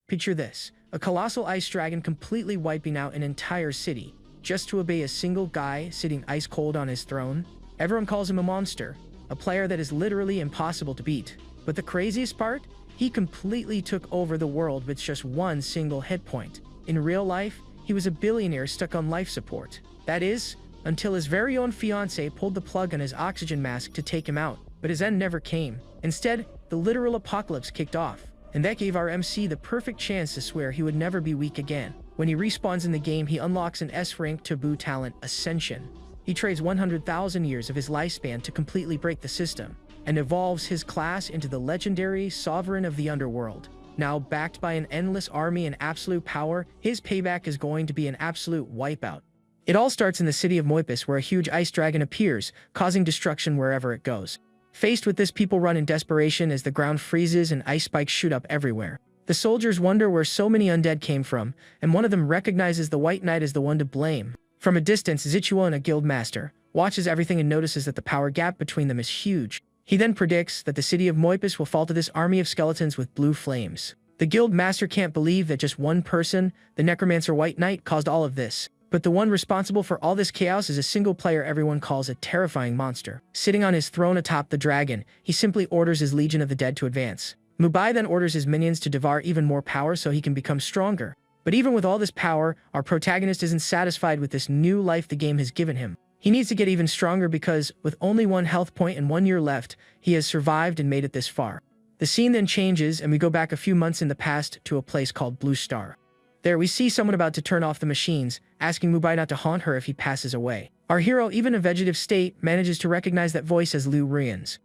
Picture this, a colossal ice dragon completely wiping out an entire city, just to obey a single guy sitting ice cold on his throne. Everyone calls him a monster, a player that is literally impossible to beat. But the craziest part? He completely took over the world with just one single hit point. In real life, he was a billionaire stuck on life support. That is, until his very own fiancée pulled the plug on his oxygen mask to take him out. But his end never came. Instead, the literal apocalypse kicked off. And that gave our MC the perfect chance to swear he would never be weak again. When he respawns in the game, he unlocks an S-rank taboo talent, Ascension. He trades 100,000 years of his lifespan to completely break the system, and evolves his class into the legendary Sovereign of the Underworld. Now backed by an endless army and absolute power, his payback is going to be an absolute wipeout. It all starts in the city of Moipus, where a huge ice dragon appears, causing destruction wherever it goes. Faced with this, people run in desperation as the ground freezes and ice spikes shoot up everywhere. The soldiers wonder where so many undead came from, and one of them recognizes the White Knight as the one to blame. From a distance, Zichuan, a guild master, watches everything and notices that the power gap between them is huge. He then predicts that the city of Moipus will fall to this army of skeletons with blue flames. The guild master can't believe that just one person, the Necromancer White Knight, caused all of this. But the one responsible for all this chaos is a single player everyone calls a terrifying monster. Sitting on his throne atop the dragon, he simply orders his Legion of the Dead to advance. Mubai then orders his minions to devour even more power so he can become stronger. But even with all this power, our protagonist isn't satisfied with this new life the game has given him. He needs to get even stronger because, with only one health point and 1 year left, he has survived and made it this far. The scene then changes and we go back a few months in the past to a place called Blue Star. There we see someone about to turn off the machines, asking Mubai not to haunt her if he passes away. Our hero, even in a vegetative state, manages to recognize that voice as Liu Rian's.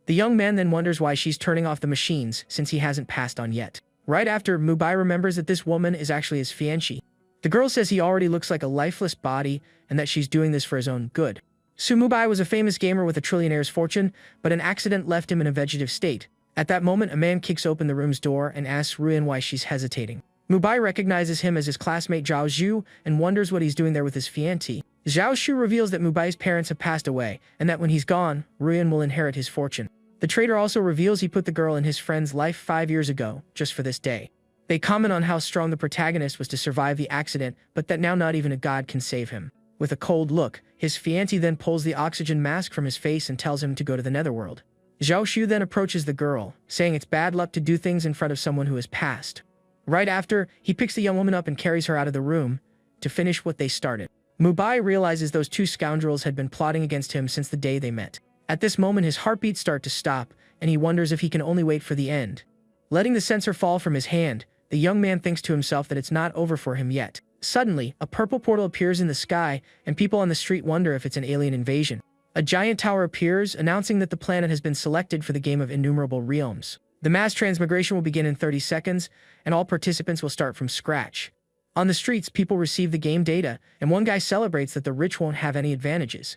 The young man then wonders why she's turning off the machines, since he hasn't passed on yet. Right after, Mubai remembers that this woman is actually his fiancée. The girl says he already looks like a lifeless body, and that she's doing this for his own good. Su Mubai was a famous gamer with a trillionaire's fortune, but an accident left him in a vegetative state. At that moment, a man kicks open the room's door and asks Ruin why she's hesitating. Mubai recognizes him as his classmate Zhao Zhu and wonders what he's doing there with his fiancée. Zhao Zhu reveals that Mubai's parents have passed away, and that when he's gone, Ruin will inherit his fortune. The traitor also reveals he put the girl in his friend's life 5 years ago, just for this day. They comment on how strong the protagonist was to survive the accident, but that now not even a god can save him. With a cold look, his fiancée then pulls the oxygen mask from his face and tells him to go to the netherworld. Zhao Zhu then approaches the girl, saying it's bad luck to do things in front of someone who has passed. Right after, he picks the young woman up and carries her out of the room to finish what they started. Mubai realizes those two scoundrels had been plotting against him since the day they met. At this moment, his heartbeats start to stop, and he wonders if he can only wait for the end. Letting the sensor fall from his hand, the young man thinks to himself that it's not over for him yet. Suddenly, a purple portal appears in the sky, and people on the street wonder if it's an alien invasion. A giant tower appears, announcing that the planet has been selected for the game of Innumerable Realms. The mass transmigration will begin in 30 seconds, and all participants will start from scratch. On the streets, people receive the game data, and one guy celebrates that the rich won't have any advantages.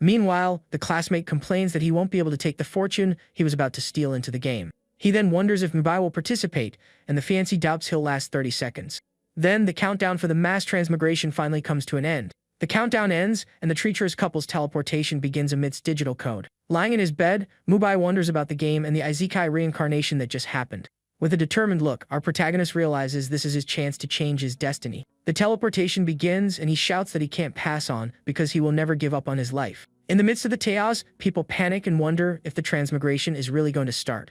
Meanwhile, the classmate complains that he won't be able to take the fortune he was about to steal into the game. He then wonders if Mubai will participate, and the fiancé doubts he'll last 30 seconds. Then, the countdown for the mass transmigration finally comes to an end. The countdown ends, and the treacherous couple's teleportation begins amidst digital code. Lying in his bed, Mubai wonders about the game and the isekai reincarnation that just happened. With a determined look, our protagonist realizes this is his chance to change his destiny. The teleportation begins, and he shouts that he can't pass on because he will never give up on his life. In the midst of the chaos, people panic and wonder if the transmigration is really going to start.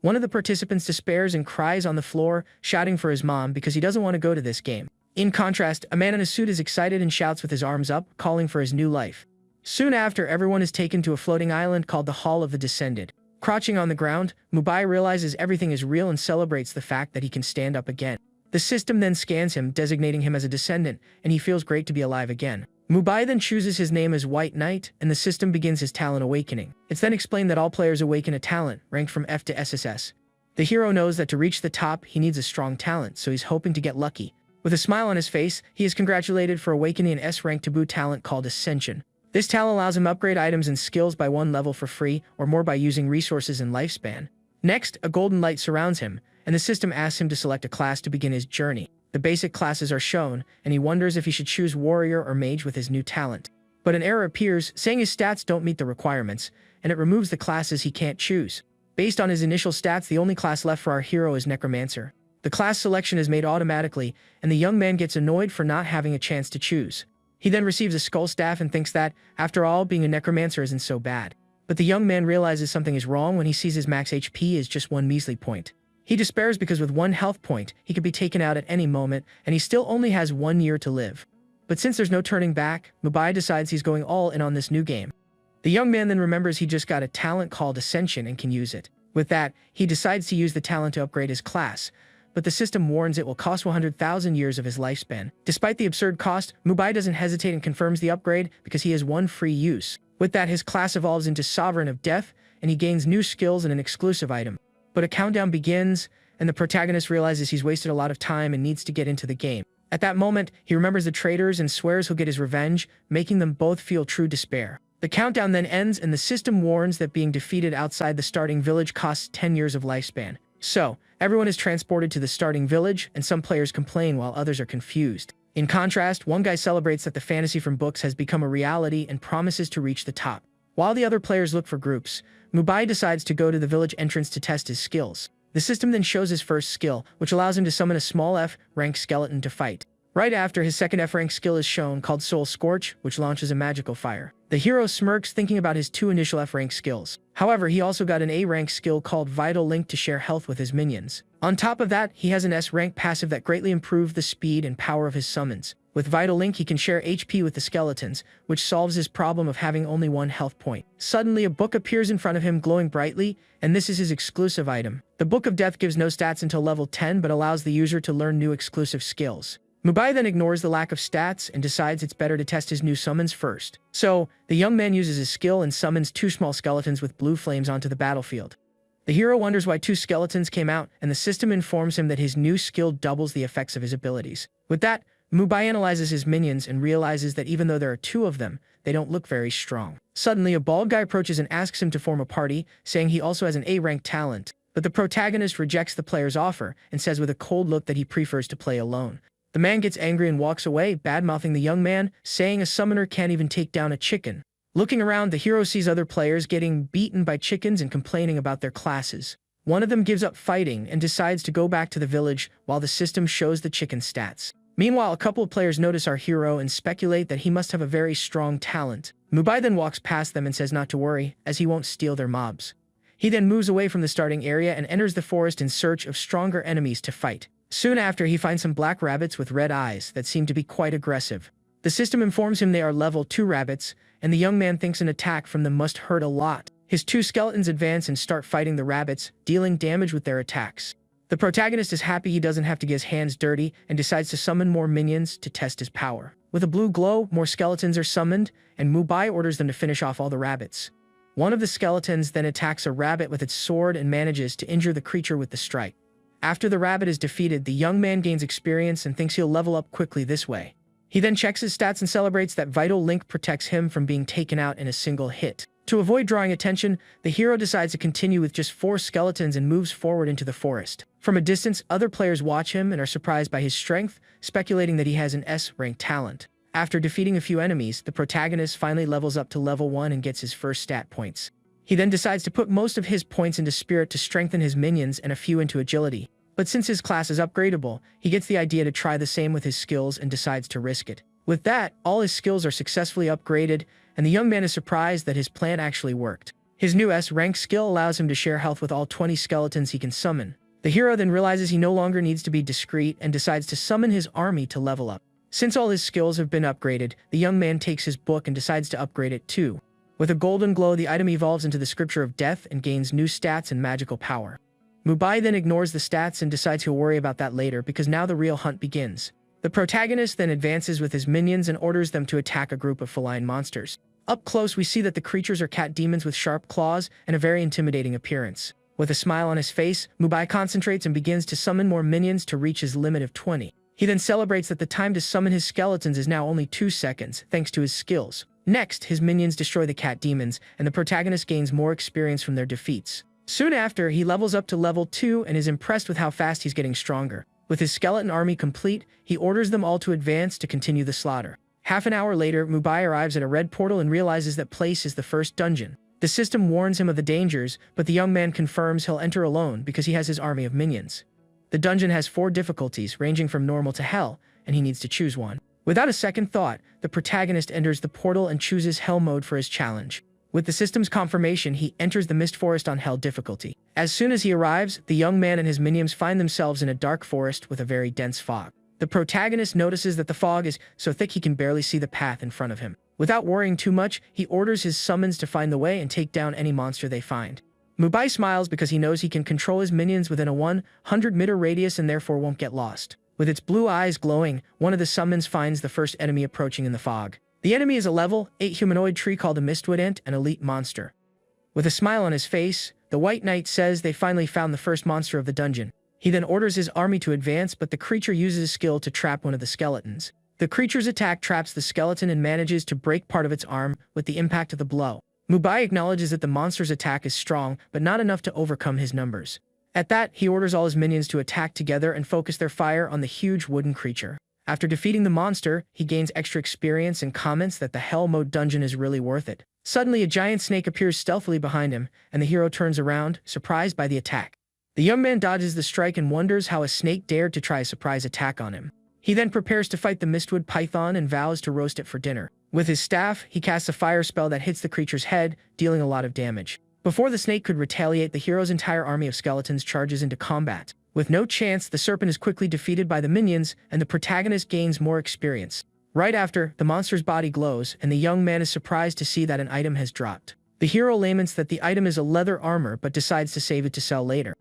One of the participants despairs and cries on the floor, shouting for his mom because he doesn't want to go to this game. In contrast, a man in a suit is excited and shouts with his arms up, calling for his new life. Soon after, everyone is taken to a floating island called the Hall of the Descended. Crouching on the ground, Mubai realizes everything is real and celebrates the fact that he can stand up again. The system then scans him, designating him as a descendant, and he feels great to be alive again. Mubai then chooses his name as White Knight, and the system begins his talent awakening. It's then explained that all players awaken a talent, ranked from F to SSS. The hero knows that to reach the top, he needs a strong talent, so he's hoping to get lucky. With a smile on his face, he is congratulated for awakening an S-rank taboo talent called Ascension. This talent allows him to upgrade items and skills by 1 level for free, or more by using resources and lifespan. Next, a golden light surrounds him, and the system asks him to select a class to begin his journey. The basic classes are shown, and he wonders if he should choose warrior or mage with his new talent. But an error appears, saying his stats don't meet the requirements, and it removes the classes he can't choose. Based on his initial stats, the only class left for our hero is Necromancer. The class selection is made automatically, and the young man gets annoyed for not having a chance to choose. He then receives a skull staff and thinks that, after all, being a necromancer isn't so bad. But the young man realizes something is wrong when he sees his max HP is just one measly point. He despairs because with one health point, he could be taken out at any moment, and he still only has 1 year to live. But since there's no turning back, Mubai decides he's going all in on this new game. The young man then remembers he just got a talent called Ascension and can use it. With that, he decides to use the talent to upgrade his class, but the system warns it will cost 100,000 years of his lifespan. Despite the absurd cost, Mubai doesn't hesitate and confirms the upgrade because he has one free use. With that, his class evolves into Sovereign of Death, and he gains new skills and an exclusive item. But a countdown begins, and the protagonist realizes he's wasted a lot of time and needs to get into the game. At that moment, he remembers the traitors and swears he'll get his revenge, making them both feel true despair. The countdown then ends, and the system warns that being defeated outside the starting village costs 10 years of lifespan. So, everyone is transported to the starting village, and some players complain while others are confused. In contrast, one guy celebrates that the fantasy from books has become a reality and promises to reach the top. While the other players look for groups, Mubai decides to go to the village entrance to test his skills. The system then shows his first skill, which allows him to summon a small F-rank skeleton to fight. Right after, his second F-rank skill is shown, called Soul Scorch, which launches a magical fire. The hero smirks, thinking about his 2 initial F-rank skills. However, he also got an A-rank skill called Vital Link to share health with his minions. On top of that, he has an S-rank passive that greatly improved the speed and power of his summons. With Vital Link, he can share HP with the skeletons, which solves his problem of having only 1 health point. Suddenly, a book appears in front of him, glowing brightly, and this is his exclusive item. The Book of Death gives no stats until level 10, but allows the user to learn new exclusive skills. Mubai then ignores the lack of stats and decides it's better to test his new summons first. So, the young man uses his skill and summons 2 small skeletons with blue flames onto the battlefield. The hero wonders why 2 skeletons came out, and the system informs him that his new skill doubles the effects of his abilities. With that, Mubai analyzes his minions and realizes that even though there are 2 of them, they don't look very strong. Suddenly, a bald guy approaches and asks him to form a party, saying he also has an A-rank talent. But the protagonist rejects the player's offer and says with a cold look that he prefers to play alone. The man gets angry and walks away, bad-mouthing the young man, saying a summoner can't even take down a chicken. Looking around, the hero sees other players getting beaten by chickens and complaining about their classes. One of them gives up fighting and decides to go back to the village while the system shows the chicken stats. Meanwhile, a couple of players notice our hero and speculate that he must have a very strong talent. Mubai then walks past them and says not to worry, as he won't steal their mobs. He then moves away from the starting area and enters the forest in search of stronger enemies to fight. Soon after, he finds some black rabbits with red eyes that seem to be quite aggressive. The system informs him they are level 2 rabbits, and the young man thinks an attack from them must hurt a lot. His 2 skeletons advance and start fighting the rabbits, dealing damage with their attacks. The protagonist is happy he doesn't have to get his hands dirty and decides to summon more minions to test his power. With a blue glow, more skeletons are summoned, and Mubai orders them to finish off all the rabbits. One of the skeletons then attacks a rabbit with its sword and manages to injure the creature with the strike. After the rabbit is defeated, the young man gains experience and thinks he'll level up quickly this way. He then checks his stats and celebrates that Vital Link protects him from being taken out in a single hit. To avoid drawing attention, the hero decides to continue with just 4 skeletons and moves forward into the forest. From a distance, other players watch him and are surprised by his strength, speculating that he has an S-rank talent. After defeating a few enemies, the protagonist finally levels up to level 1 and gets his first stat points. He then decides to put most of his points into Spirit to strengthen his minions and a few into Agility. But since his class is upgradable, he gets the idea to try the same with his skills and decides to risk it. With that, all his skills are successfully upgraded, and the young man is surprised that his plan actually worked. His new S-rank skill allows him to share health with all 20 skeletons he can summon. The hero then realizes he no longer needs to be discreet and decides to summon his army to level up. Since all his skills have been upgraded, the young man takes his book and decides to upgrade it too. With a golden glow, the item evolves into the Scripture of Death and gains new stats and magical power. Mubai then ignores the stats and decides he'll worry about that later because now the real hunt begins. The protagonist then advances with his minions and orders them to attack a group of feline monsters. Up close, we see that the creatures are cat demons with sharp claws and a very intimidating appearance. With a smile on his face, Mubai concentrates and begins to summon more minions to reach his limit of 20. He then celebrates that the time to summon his skeletons is now only 2 seconds, thanks to his skills. Next, his minions destroy the cat demons, and the protagonist gains more experience from their defeats. Soon after, he levels up to level 2 and is impressed with how fast he's getting stronger. With his skeleton army complete, he orders them all to advance to continue the slaughter. Half an hour later, Mubai arrives at a red portal and realizes that place is the first dungeon. The system warns him of the dangers, but the young man confirms he'll enter alone because he has his army of minions. The dungeon has 4 difficulties, ranging from normal to hell, and he needs to choose one. Without a second thought, the protagonist enters the portal and chooses hell mode for his challenge. With the system's confirmation, he enters the Mist Forest on hell difficulty. As soon as he arrives, the young man and his minions find themselves in a dark forest with a very dense fog. The protagonist notices that the fog is so thick he can barely see the path in front of him. Without worrying too much, he orders his summons to find the way and take down any monster they find. Mubai smiles because he knows he can control his minions within a 100-meter radius and therefore won't get lost. With its blue eyes glowing, one of the summons finds the first enemy approaching in the fog. The enemy is a level 8 humanoid tree called a Mistwood Ant, an elite monster. With a smile on his face, the White Knight says they finally found the first monster of the dungeon. He then orders his army to advance, but the creature uses his skill to trap one of the skeletons. The creature's attack traps the skeleton and manages to break part of its arm with the impact of the blow. Mubai acknowledges that the monster's attack is strong, but not enough to overcome his numbers. At that, he orders all his minions to attack together and focus their fire on the huge wooden creature. After defeating the monster, he gains extra experience and comments that the Hell Mode dungeon is really worth it. Suddenly, a giant snake appears stealthily behind him, and the hero turns around, surprised by the attack. The young man dodges the strike and wonders how a snake dared to try a surprise attack on him. He then prepares to fight the Mistwood Python and vows to roast it for dinner. With his staff, he casts a fire spell that hits the creature's head, dealing a lot of damage. Before the snake could retaliate, the hero's entire army of skeletons charges into combat. With no chance, the serpent is quickly defeated by the minions, and the protagonist gains more experience. Right after, the monster's body glows, and the young man is surprised to see that an item has dropped. The hero laments that the item is a leather armor but decides to save it to sell later.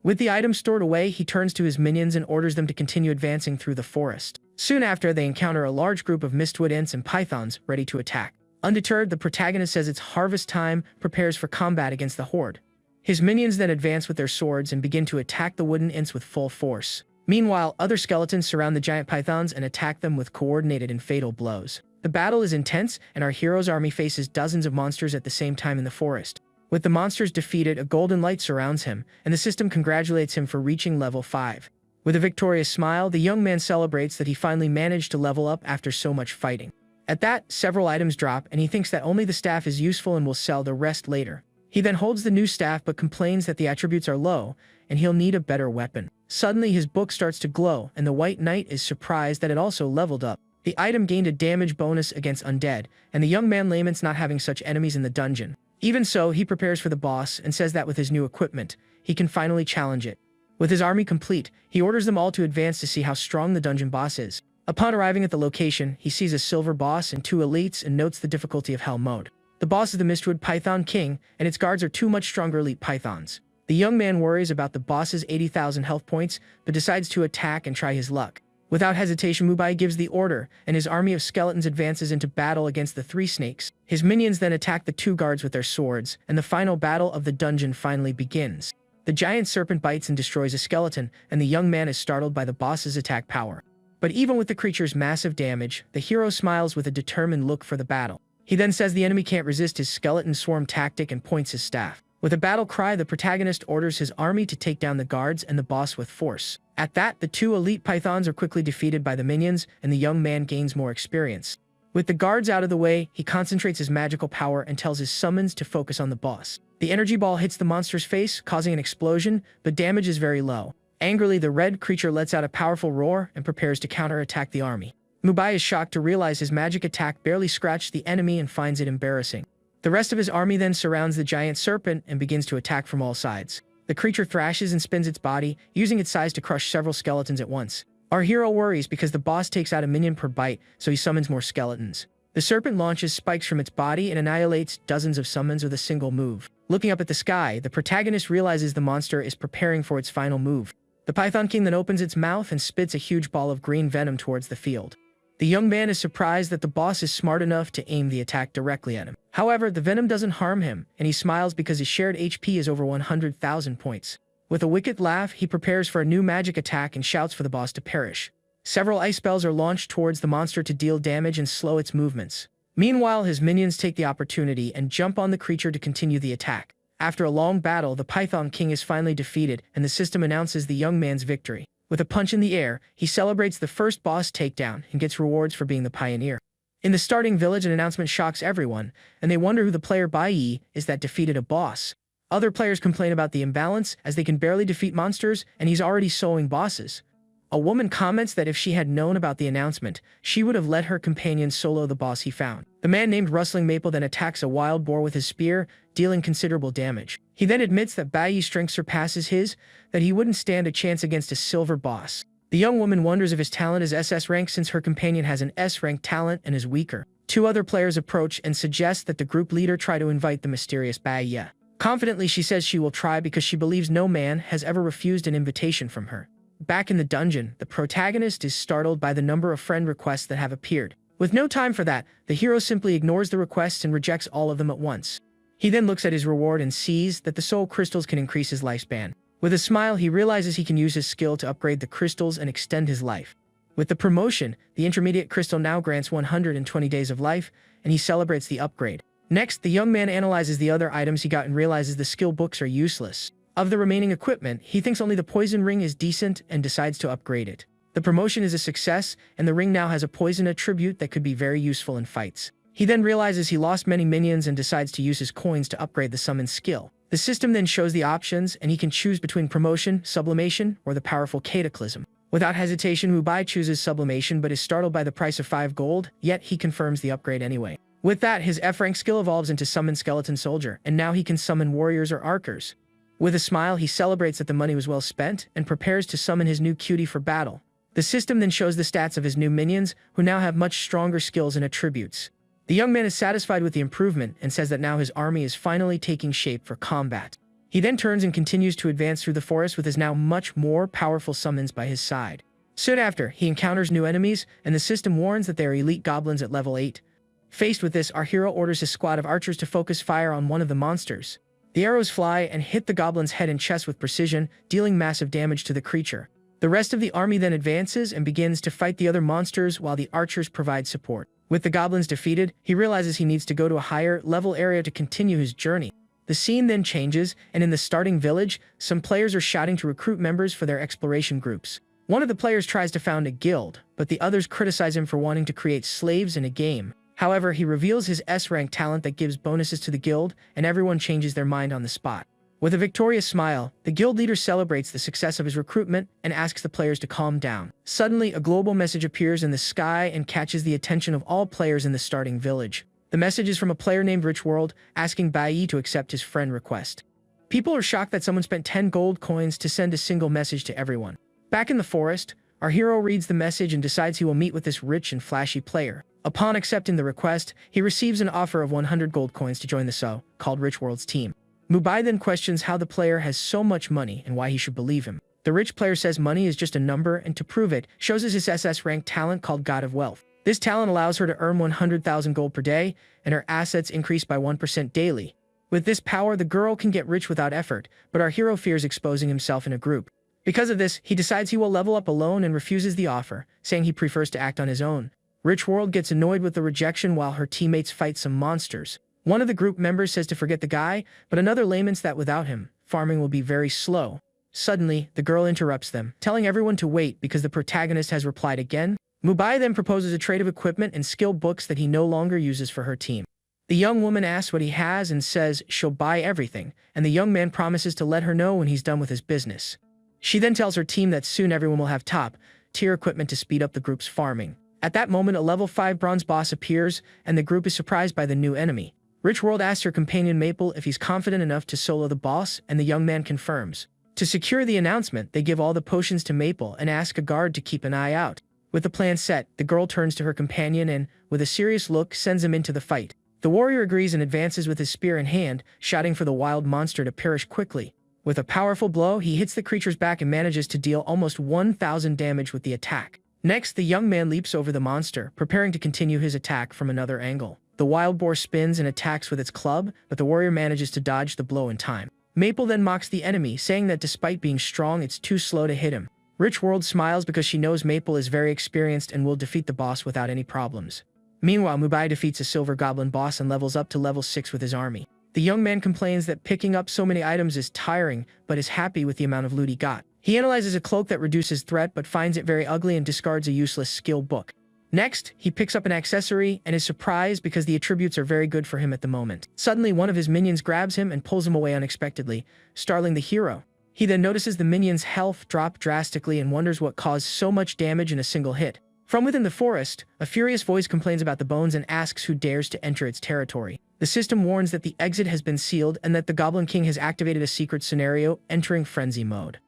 With the item stored away, he turns to his minions and orders them to continue advancing through the forest. Soon after, they encounter a large group of Mistwood Ants and Pythons ready to attack. Undeterred, the protagonist says it's harvest time, prepares for combat against the horde. His minions then advance with their swords and begin to attack the wooden Ants with full force. Meanwhile, other skeletons surround the giant pythons and attack them with coordinated and fatal blows. The battle is intense, and our hero's army faces dozens of monsters at the same time in the forest. With the monsters defeated, a golden light surrounds him, and the system congratulates him for reaching level 5. With a victorious smile, the young man celebrates that he finally managed to level up after so much fighting. At that, several items drop, and he thinks that only the staff is useful and will sell the rest later. He then holds the new staff but complains that the attributes are low, and he'll need a better weapon. Suddenly, his book starts to glow, and the White Knight is surprised that it also leveled up. The item gained a damage bonus against undead, and the young man laments not having such enemies in the dungeon. Even so, he prepares for the boss and says that with his new equipment, he can finally challenge it. With his army complete, he orders them all to advance to see how strong the dungeon boss is. Upon arriving at the location, he sees a silver boss and 2 elites and notes the difficulty of Hell Mode. The boss is the Mistwood Python King, and its guards are 2 much stronger elite pythons. The young man worries about the boss's 80,000 health points, but decides to attack and try his luck. Without hesitation, Mubai gives the order, and his army of skeletons advances into battle against the 3 snakes. His minions then attack the 2 guards with their swords, and the final battle of the dungeon finally begins. The giant serpent bites and destroys a skeleton, and the young man is startled by the boss's attack power. But even with the creature's massive damage, the hero smiles with a determined look for the battle. He then says the enemy can't resist his skeleton swarm tactic and points his staff. With a battle cry, the protagonist orders his army to take down the guards and the boss with force. At that, the 2 elite pythons are quickly defeated by the minions, and the young man gains more experience. With the guards out of the way, he concentrates his magical power and tells his summons to focus on the boss. The energy ball hits the monster's face, causing an explosion, but damage is very low. Angrily, the red creature lets out a powerful roar and prepares to counterattack the army. Mubai is shocked to realize his magic attack barely scratched the enemy and finds it embarrassing. The rest of his army then surrounds the giant serpent and begins to attack from all sides. The creature thrashes and spins its body, using its size to crush several skeletons at once. Our hero worries because the boss takes out a minion per bite, so he summons more skeletons. The serpent launches spikes from its body and annihilates dozens of summons with a single move. Looking up at the sky, the protagonist realizes the monster is preparing for its final move. The Python King then opens its mouth and spits a huge ball of green venom towards the field. The young man is surprised that the boss is smart enough to aim the attack directly at him. However, the venom doesn't harm him, and he smiles because his shared HP is over 100,000 points. With a wicked laugh, he prepares for a new magic attack and shouts for the boss to perish. Several ice spells are launched towards the monster to deal damage and slow its movements. Meanwhile, his minions take the opportunity and jump on the creature to continue the attack. After a long battle, the Python King is finally defeated, and the system announces the young man's victory. With a punch in the air, he celebrates the first boss takedown and gets rewards for being the pioneer. In the starting village, an announcement shocks everyone, and they wonder who the player Bai Yi is that defeated a boss. Other players complain about the imbalance as they can barely defeat monsters and he's already soloing bosses. A woman comments that if she had known about the announcement, she would have let her companion solo the boss he found. The man named Rustling Maple then attacks a wild boar with his spear, dealing considerable damage. He then admits that Bai Yi's strength surpasses his, that he wouldn't stand a chance against a silver boss. The young woman wonders if his talent is SS rank since her companion has an S rank talent and is weaker. Two other players approach and suggest that the group leader try to invite the mysterious Bai Yi. Confidently, she says she will try because she believes no man has ever refused an invitation from her. Back in the dungeon, the protagonist is startled by the number of friend requests that have appeared. With no time for that, the hero simply ignores the requests and rejects all of them at once. He then looks at his reward and sees that the soul crystals can increase his lifespan. With a smile, he realizes he can use his skill to upgrade the crystals and extend his life. With the promotion, the intermediate crystal now grants 120 days of life, and he celebrates the upgrade. Next, the young man analyzes the other items he got and realizes the skill books are useless. Of the remaining equipment, he thinks only the poison ring is decent and decides to upgrade it. The promotion is a success, and the ring now has a poison attribute that could be very useful in fights. He then realizes he lost many minions and decides to use his coins to upgrade the summon skill. The system then shows the options, and he can choose between promotion, sublimation, or the powerful cataclysm. Without hesitation, Mubai chooses sublimation but is startled by the price of 5 gold, yet he confirms the upgrade anyway. With that, his F-rank skill evolves into Summon Skeleton Soldier, and now he can summon warriors or archers. With a smile, he celebrates that the money was well spent and prepares to summon his new cutie for battle. The system then shows the stats of his new minions, who now have much stronger skills and attributes. The young man is satisfied with the improvement and says that now his army is finally taking shape for combat. He then turns and continues to advance through the forest with his now much more powerful summons by his side. Soon after, he encounters new enemies, and the system warns that they are elite goblins at level 8. Faced with this, our hero orders his squad of archers to focus fire on one of the monsters. The arrows fly and hit the goblin's head and chest with precision, dealing massive damage to the creature. The rest of the army then advances and begins to fight the other monsters while the archers provide support. With the goblins defeated, he realizes he needs to go to a higher level area to continue his journey. The scene then changes, and in the starting village, some players are shouting to recruit members for their exploration groups. One of the players tries to found a guild, but the others criticize him for wanting to create slaves in a game. However, he reveals his S-rank talent that gives bonuses to the guild, and everyone changes their mind on the spot. With a victorious smile, the guild leader celebrates the success of his recruitment and asks the players to calm down. Suddenly, a global message appears in the sky and catches the attention of all players in the starting village. The message is from a player named Rich World, asking Bai Yi to accept his friend request. People are shocked that someone spent 10 gold coins to send a single message to everyone. Back in the forest, our hero reads the message and decides he will meet with this rich and flashy player. Upon accepting the request, he receives an offer of 100 gold coins to join the so-called Rich World's team. Mubai then questions how the player has so much money and why he should believe him. The rich player says money is just a number, and to prove it, shows us his SS rank talent called God of Wealth. This talent allows her to earn 100,000 gold per day, and her assets increase by 1% daily. With this power, the girl can get rich without effort, but our hero fears exposing himself in a group. Because of this, he decides he will level up alone and refuses the offer, saying he prefers to act on his own. Rich World gets annoyed with the rejection while her teammates fight some monsters. One of the group members says to forget the guy, but another laments that without him, farming will be very slow. Suddenly, the girl interrupts them, telling everyone to wait because the protagonist has replied again. Mubai then proposes a trade of equipment and skill books that he no longer uses for her team. The young woman asks what he has and says she'll buy everything, and the young man promises to let her know when he's done with his business. She then tells her team that soon everyone will have top-tier equipment to speed up the group's farming. At that moment, a level 5 bronze boss appears, and the group is surprised by the new enemy. Rich World asks her companion Maple if he's confident enough to solo the boss, and the young man confirms. To secure the announcement, they give all the potions to Maple and ask a guard to keep an eye out. With the plan set, the girl turns to her companion and, with a serious look, sends him into the fight. The warrior agrees and advances with his spear in hand, shouting for the wild monster to perish quickly. With a powerful blow, he hits the creature's back and manages to deal almost 1,000 damage with the attack. Next, the young man leaps over the monster, preparing to continue his attack from another angle. The wild boar spins and attacks with its club, but the warrior manages to dodge the blow in time. Maple then mocks the enemy, saying that despite being strong, it's too slow to hit him. Rich World smiles because she knows Maple is very experienced and will defeat the boss without any problems. Meanwhile, Mubai defeats a silver goblin boss and levels up to level 6 with his army. The young man complains that picking up so many items is tiring, but is happy with the amount of loot he got. He analyzes a cloak that reduces threat but finds it very ugly and discards a useless skill book. Next, he picks up an accessory and is surprised because the attributes are very good for him at the moment. Suddenly, one of his minions grabs him and pulls him away unexpectedly, startling the hero. He then notices the minion's health drop drastically and wonders what caused so much damage in a single hit. From within the forest, a furious voice complains about the bones and asks who dares to enter its territory. The system warns that the exit has been sealed and that the Goblin King has activated a secret scenario, entering frenzy mode.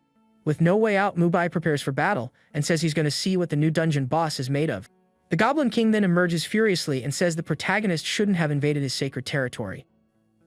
With no way out, Mubai prepares for battle and says he's going to see what the new dungeon boss is made of. The Goblin King then emerges furiously and says the protagonist shouldn't have invaded his sacred territory.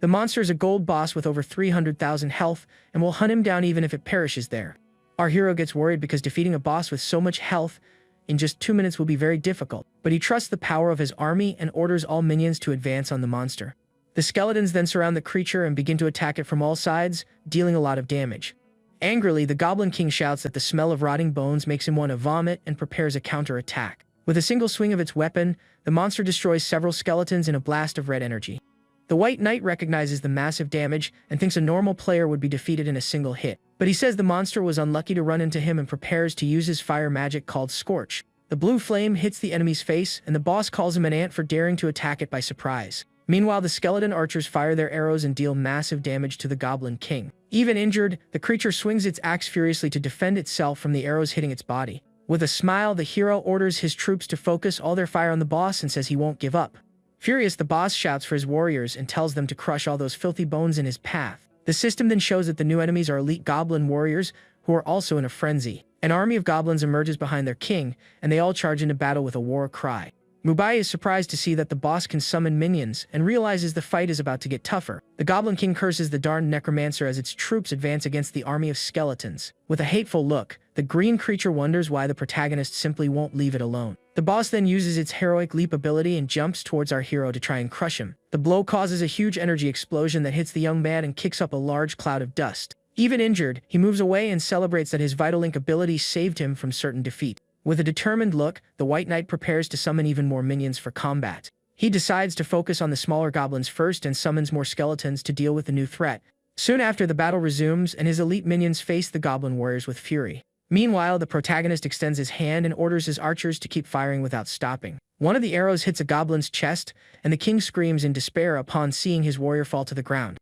The monster is a gold boss with over 300,000 health and will hunt him down even if it perishes there. Our hero gets worried because defeating a boss with so much health in just 2 minutes will be very difficult, but he trusts the power of his army and orders all minions to advance on the monster. The skeletons then surround the creature and begin to attack it from all sides, dealing a lot of damage. Angrily, the Goblin King shouts that the smell of rotting bones makes him want to vomit and prepares a counterattack. With a single swing of its weapon, the monster destroys several skeletons in a blast of red energy. The White Knight recognizes the massive damage and thinks a normal player would be defeated in a single hit, but he says the monster was unlucky to run into him and prepares to use his fire magic called Scorch. The blue flame hits the enemy's face, and the boss calls him an ant for daring to attack it by surprise. Meanwhile, the skeleton archers fire their arrows and deal massive damage to the Goblin King. Even injured, the creature swings its axe furiously to defend itself from the arrows hitting its body. With a smile, the hero orders his troops to focus all their fire on the boss and says he won't give up. Furious, the boss shouts for his warriors and tells them to crush all those filthy bones in his path. The system then shows that the new enemies are elite goblin warriors who are also in a frenzy. An army of goblins emerges behind their king, and they all charge into battle with a war cry. Mubai is surprised to see that the boss can summon minions and realizes the fight is about to get tougher. The Goblin King curses the darned Necromancer as its troops advance against the army of skeletons. With a hateful look, the green creature wonders why the protagonist simply won't leave it alone. The boss then uses its heroic leap ability and jumps towards our hero to try and crush him. The blow causes a huge energy explosion that hits the young man and kicks up a large cloud of dust. Even injured, he moves away and celebrates that his Vital Link ability saved him from certain defeat. With a determined look, the White Knight prepares to summon even more minions for combat. He decides to focus on the smaller goblins first and summons more skeletons to deal with the new threat. Soon after, the battle resumes and his elite minions face the goblin warriors with fury. Meanwhile, the protagonist extends his hand and orders his archers to keep firing without stopping. One of the arrows hits a goblin's chest, and the king screams in despair upon seeing his warrior fall to the ground.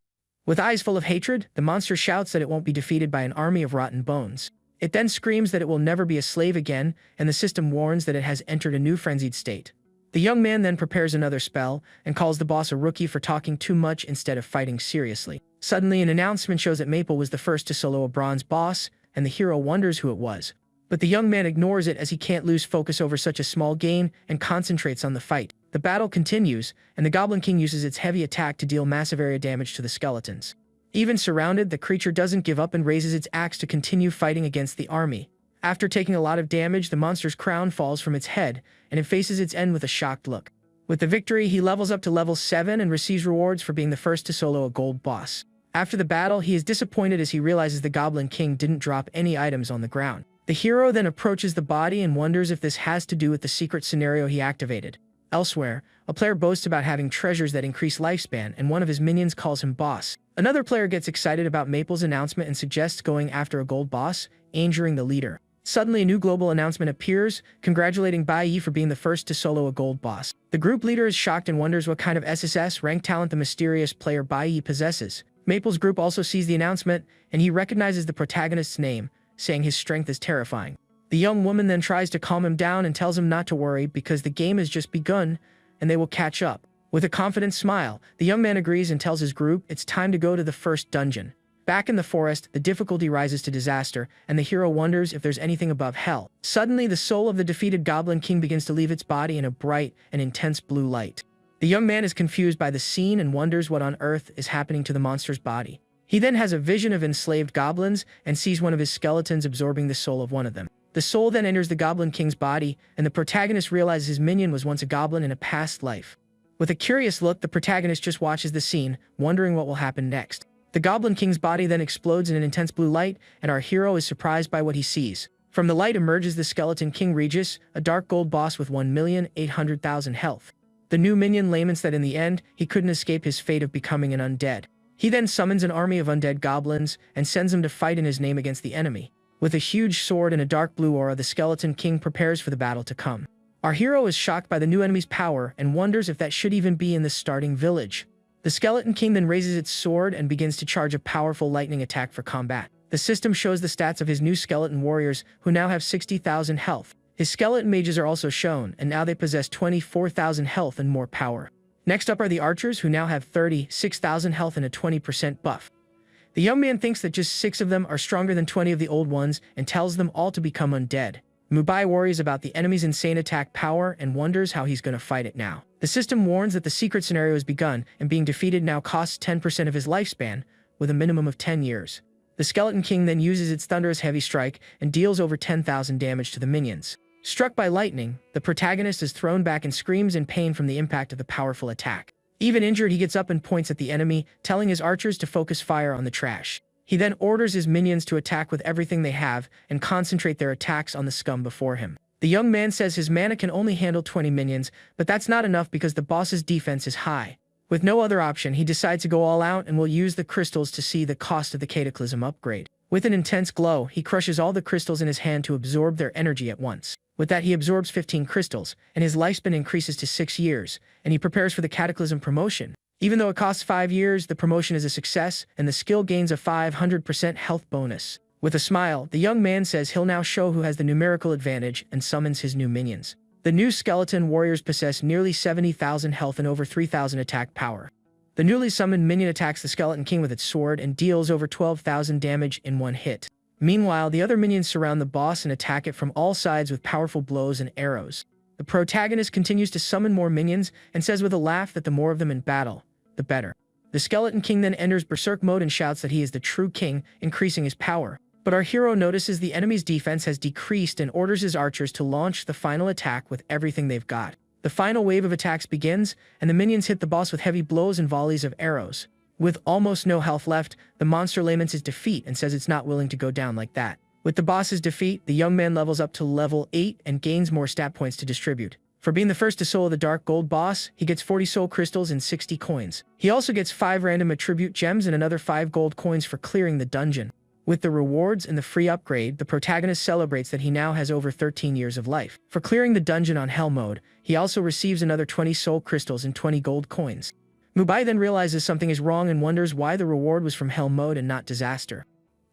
With eyes full of hatred, the monster shouts that it won't be defeated by an army of rotten bones. It then screams that it will never be a slave again, and the system warns that it has entered a new frenzied state. The young man then prepares another spell and calls the boss a rookie for talking too much instead of fighting seriously. Suddenly, an announcement shows that Maple was the first to solo a bronze boss, and the hero wonders who it was. But the young man ignores it as he can't lose focus over such a small gain and concentrates on the fight. The battle continues, and the Goblin King uses its heavy attack to deal massive area damage to the skeletons. Even surrounded, the creature doesn't give up and raises its axe to continue fighting against the army. After taking a lot of damage, the monster's crown falls from its head, and it faces its end with a shocked look. With the victory, he levels up to level 7 and receives rewards for being the first to solo a gold boss. After the battle, he is disappointed as he realizes the Goblin King didn't drop any items on the ground. The hero then approaches the body and wonders if this has to do with the secret scenario he activated. Elsewhere, a player boasts about having treasures that increase lifespan, and one of his minions calls him boss. Another player gets excited about Maple's announcement and suggests going after a gold boss, injuring the leader. Suddenly, a new global announcement appears, congratulating Bai Yi for being the first to solo a gold boss. The group leader is shocked and wonders what kind of SSS rank talent the mysterious player Bai Yi possesses. Maple's group also sees the announcement, and he recognizes the protagonist's name, saying his strength is terrifying. The young woman then tries to calm him down and tells him not to worry because the game has just begun, and they will catch up. With a confident smile, the young man agrees and tells his group it's time to go to the first dungeon. Back in the forest, the difficulty rises to disaster, and the hero wonders if there's anything above hell. Suddenly, the soul of the defeated Goblin King begins to leave its body in a bright and intense blue light. The young man is confused by the scene and wonders what on earth is happening to the monster's body. He then has a vision of enslaved goblins and sees one of his skeletons absorbing the soul of one of them. The soul then enters the Goblin King's body, and the protagonist realizes his minion was once a goblin in a past life. With a curious look, the protagonist just watches the scene, wondering what will happen next. The Goblin King's body then explodes in an intense blue light, and our hero is surprised by what he sees. From the light emerges the Skeleton King Regis, a dark gold boss with 1,800,000 health. The new minion laments that in the end, he couldn't escape his fate of becoming an undead. He then summons an army of undead goblins and sends them to fight in his name against the enemy. With a huge sword and a dark blue aura, the Skeleton King prepares for the battle to come. Our hero is shocked by the new enemy's power and wonders if that should even be in the starting village. The Skeleton King then raises its sword and begins to charge a powerful lightning attack for combat. The system shows the stats of his new skeleton warriors, who now have 60,000 health. His skeleton mages are also shown, and now they possess 24,000 health and more power. Next up are the archers, who now have 36,000 health and a 20% buff. The young man thinks that just 6 of them are stronger than 20 of the old ones and tells them all to become undead. Mubai worries about the enemy's insane attack power and wonders how he's going to fight it now. The system warns that the secret scenario has begun, and being defeated now costs 10% of his lifespan, with a minimum of 10 years. The Skeleton King then uses its thunderous heavy strike and deals over 10,000 damage to the minions. Struck by lightning, the protagonist is thrown back and screams in pain from the impact of the powerful attack. Even injured, he gets up and points at the enemy, telling his archers to focus fire on the trash. He then orders his minions to attack with everything they have and concentrate their attacks on the scum before him. The young man says his mana can only handle 20 minions, but that's not enough because the boss's defense is high. With no other option, he decides to go all out and will use the crystals to see the cost of the Cataclysm upgrade. With an intense glow, he crushes all the crystals in his hand to absorb their energy at once. With that, he absorbs 15 crystals, and his lifespan increases to 6 years, and he prepares for the Cataclysm promotion. Even though it costs 5 years, the promotion is a success, and the skill gains a 500% health bonus. With a smile, the young man says he'll now show who has the numerical advantage and summons his new minions. The new skeleton warriors possess nearly 70,000 health and over 3,000 attack power. The newly summoned minion attacks the Skeleton King with its sword and deals over 12,000 damage in one hit. Meanwhile, the other minions surround the boss and attack it from all sides with powerful blows and arrows. The protagonist continues to summon more minions and says with a laugh that the more of them in battle, the better. The Skeleton King then enters berserk mode and shouts that he is the true king, increasing his power. But our hero notices the enemy's defense has decreased and orders his archers to launch the final attack with everything they've got. The final wave of attacks begins, and the minions hit the boss with heavy blows and volleys of arrows. With almost no health left, the monster laments his defeat and says it's not willing to go down like that. With the boss's defeat, the young man levels up to level 8 and gains more stat points to distribute. For being the first to solo the Dark Gold boss, he gets 40 soul crystals and 60 coins. He also gets 5 random attribute gems and another 5 gold coins for clearing the dungeon. With the rewards and the free upgrade, the protagonist celebrates that he now has over 13 years of life. For clearing the dungeon on Hell mode, he also receives another 20 soul crystals and 20 gold coins. Mubai then realizes something is wrong and wonders why the reward was from Hell mode and not Disaster.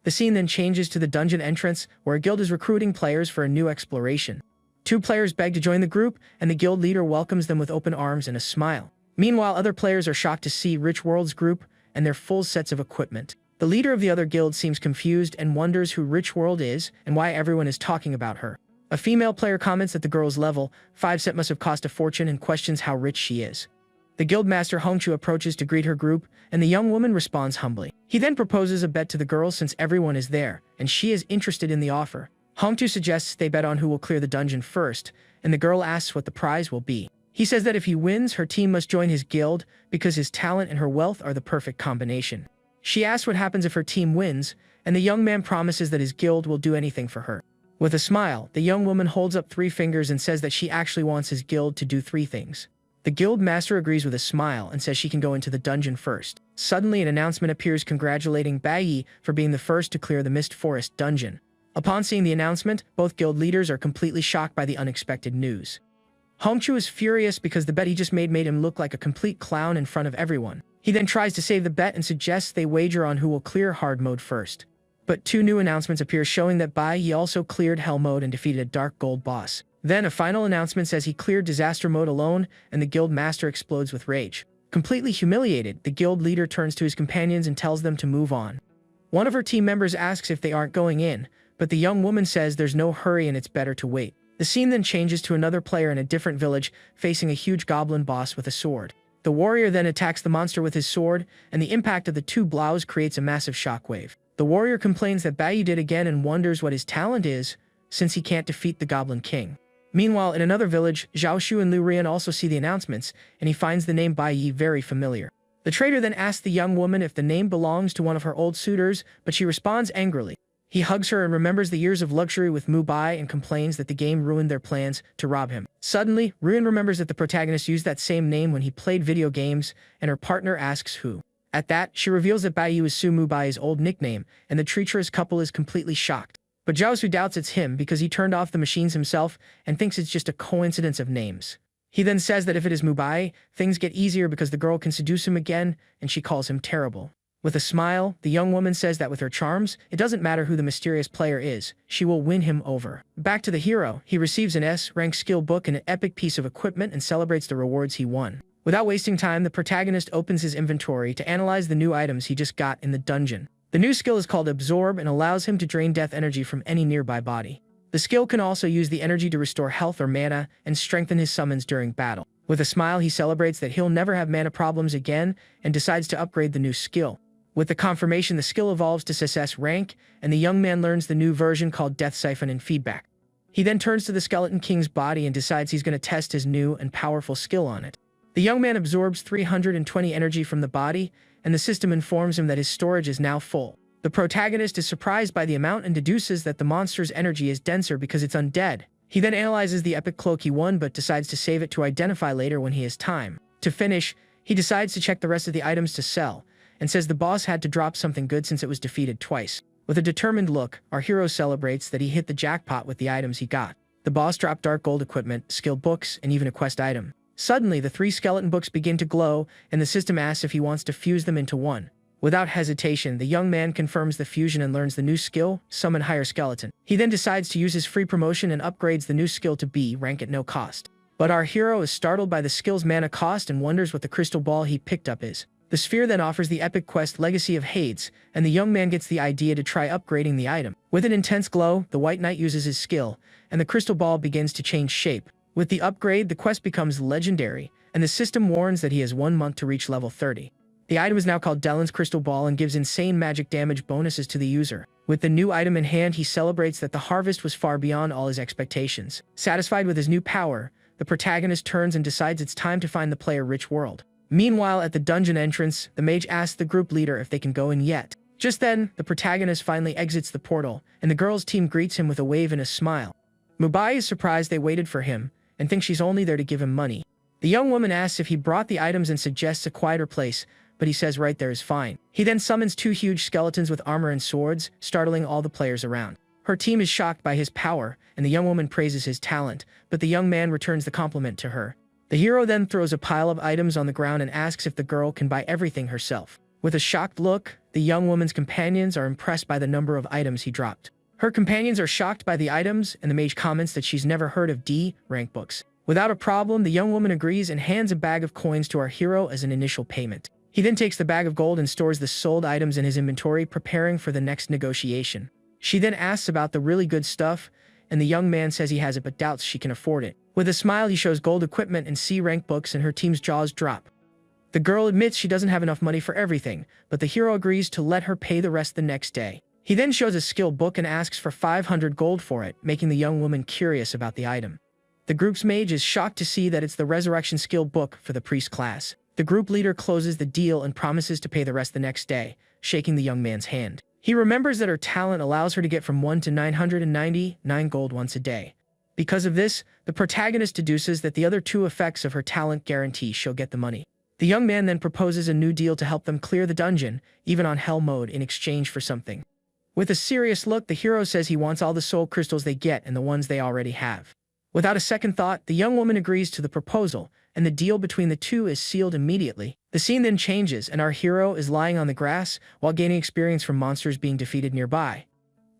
The scene then changes to the dungeon entrance, where a guild is recruiting players for a new exploration. 2 players beg to join the group, and the guild leader welcomes them with open arms and a smile. Meanwhile, other players are shocked to see Rich World's group and their full sets of equipment. The leader of the other guild seems confused and wonders who Rich World is and why everyone is talking about her. A female player comments that the girl's level 5 set must have cost a fortune and questions how rich she is. The guild master Hongchu approaches to greet her group, and the young woman responds humbly. He then proposes a bet to the girl since everyone is there, and she is interested in the offer. Hongchu suggests they bet on who will clear the dungeon first, and the girl asks what the prize will be. He says that if he wins, her team must join his guild because his talent and her wealth are the perfect combination. She asks what happens if her team wins, and the young man promises that his guild will do anything for her. With a smile, the young woman holds up 3 fingers and says that she actually wants his guild to do 3 things. The guild master agrees with a smile and says she can go into the dungeon first. Suddenly, an announcement appears congratulating Bai for being the first to clear the Mist Forest dungeon. Upon seeing the announcement, both guild leaders are completely shocked by the unexpected news. Hongchu is furious because the bet he just made him look like a complete clown in front of everyone. He then tries to save the bet and suggests they wager on who will clear hard mode first. But 2 new announcements appear showing that Bai also cleared Hell mode and defeated a Dark Gold boss. Then a final announcement says he cleared Disaster mode alone, and the guild master explodes with rage. Completely humiliated, the guild leader turns to his companions and tells them to move on. One of her team members asks if they aren't going in, but the young woman says there's no hurry and it's better to wait. The scene then changes to another player in a different village facing a huge goblin boss with a sword. The warrior then attacks the monster with his sword, and the impact of the 2 blows creates a massive shockwave. The warrior complains that Bai did again and wonders what his talent is, since he can't defeat the Goblin King. Meanwhile, in another village, Zhao Shu and Liu Rian also see the announcements, and he finds the name Bai Yi very familiar. The trader then asks the young woman if the name belongs to one of her old suitors, but she responds angrily. He hugs her and remembers the years of luxury with Mubai and complains that the game ruined their plans to rob him. Suddenly, Rian remembers that the protagonist used that same name when he played video games, and her partner asks who. At that, she reveals that Bai Yi is Su Mubai's old nickname, and the treacherous couple is completely shocked. But Jiaosu doubts it's him because he turned off the machines himself and thinks it's just a coincidence of names. He then says that if it is Mubai, things get easier because the girl can seduce him again, and she calls him terrible. With a smile, the young woman says that with her charms, it doesn't matter who the mysterious player is, she will win him over. Back to the hero, he receives an S-rank skill book and an epic piece of equipment and celebrates the rewards he won. Without wasting time, the protagonist opens his inventory to analyze the new items he just got in the dungeon. The new skill is called Absorb and allows him to drain death energy from any nearby body. The skill can also use the energy to restore health or mana and strengthen his summons during battle. With a smile, he celebrates that he'll never have mana problems again and decides to upgrade the new skill. With the confirmation, the skill evolves to SSS rank, and the young man learns the new version called Death Siphon and Feedback. He then turns to the Skeleton King's body and decides he's going to test his new and powerful skill on it. The young man absorbs 320 energy from the body, and the system informs him that his storage is now full. The protagonist is surprised by the amount and deduces that the monster's energy is denser because it's undead. He then analyzes the epic cloak he won but decides to save it to identify later when he has time. To finish, he decides to check the rest of the items to sell, and says the boss had to drop something good since it was defeated twice. With a determined look, our hero celebrates that he hit the jackpot with the items he got. The boss dropped dark gold equipment, skill books, and even a quest item. Suddenly, the 3 skeleton books begin to glow, and the system asks if he wants to fuse them into one. Without hesitation, the young man confirms the fusion and learns the new skill, Summon Higher Skeleton. He then decides to use his free promotion and upgrades the new skill to B rank at no cost. But our hero is startled by the skill's mana cost and wonders what the crystal ball he picked up is. The sphere then offers the epic quest Legacy of Hades, and the young man gets the idea to try upgrading the item. With an intense glow, the White Knight uses his skill, and the crystal ball begins to change shape. With the upgrade, the quest becomes legendary, and the system warns that he has 1 month to reach level 30. The item is now called Dellen's Crystal Ball and gives insane magic damage bonuses to the user. With the new item in hand, he celebrates that the harvest was far beyond all his expectations. Satisfied with his new power, the protagonist turns and decides it's time to find the player-rich world. Meanwhile, at the dungeon entrance, the mage asks the group leader if they can go in yet. Just then, the protagonist finally exits the portal, and the girls' team greets him with a wave and a smile. Mubai is surprised they waited for him, and thinks she's only there to give him money. The young woman asks if he brought the items and suggests a quieter place, but he says right there is fine. He then summons 2 huge skeletons with armor and swords, startling all the players around. Her team is shocked by his power, and the young woman praises his talent, but the young man returns the compliment to her. The hero then throws a pile of items on the ground and asks if the girl can buy everything herself. With a shocked look, the young woman's companions are impressed by the number of items he dropped. Her companions are shocked by the items, and the mage comments that she's never heard of D-rank books. Without a problem, the young woman agrees and hands a bag of coins to our hero as an initial payment. He then takes the bag of gold and stores the sold items in his inventory, preparing for the next negotiation. She then asks about the really good stuff, and the young man says he has it but doubts she can afford it. With a smile, he shows gold equipment and C-rank books, and her team's jaws drop. The girl admits she doesn't have enough money for everything, but the hero agrees to let her pay the rest the next day. He then shows a skill book and asks for 500 gold for it, making the young woman curious about the item. The group's mage is shocked to see that it's the Resurrection skill book for the priest class. The group leader closes the deal and promises to pay the rest the next day, shaking the young man's hand. He remembers that her talent allows her to get from 1 to 999 gold once a day. Because of this, the protagonist deduces that the other 2 effects of her talent guarantee she'll get the money. The young man then proposes a new deal to help them clear the dungeon, even on hell mode, in exchange for something. With a serious look, the hero says he wants all the soul crystals they get and the ones they already have. Without a second thought, the young woman agrees to the proposal, and the deal between the 2 is sealed immediately. The scene then changes, and our hero is lying on the grass while gaining experience from monsters being defeated nearby.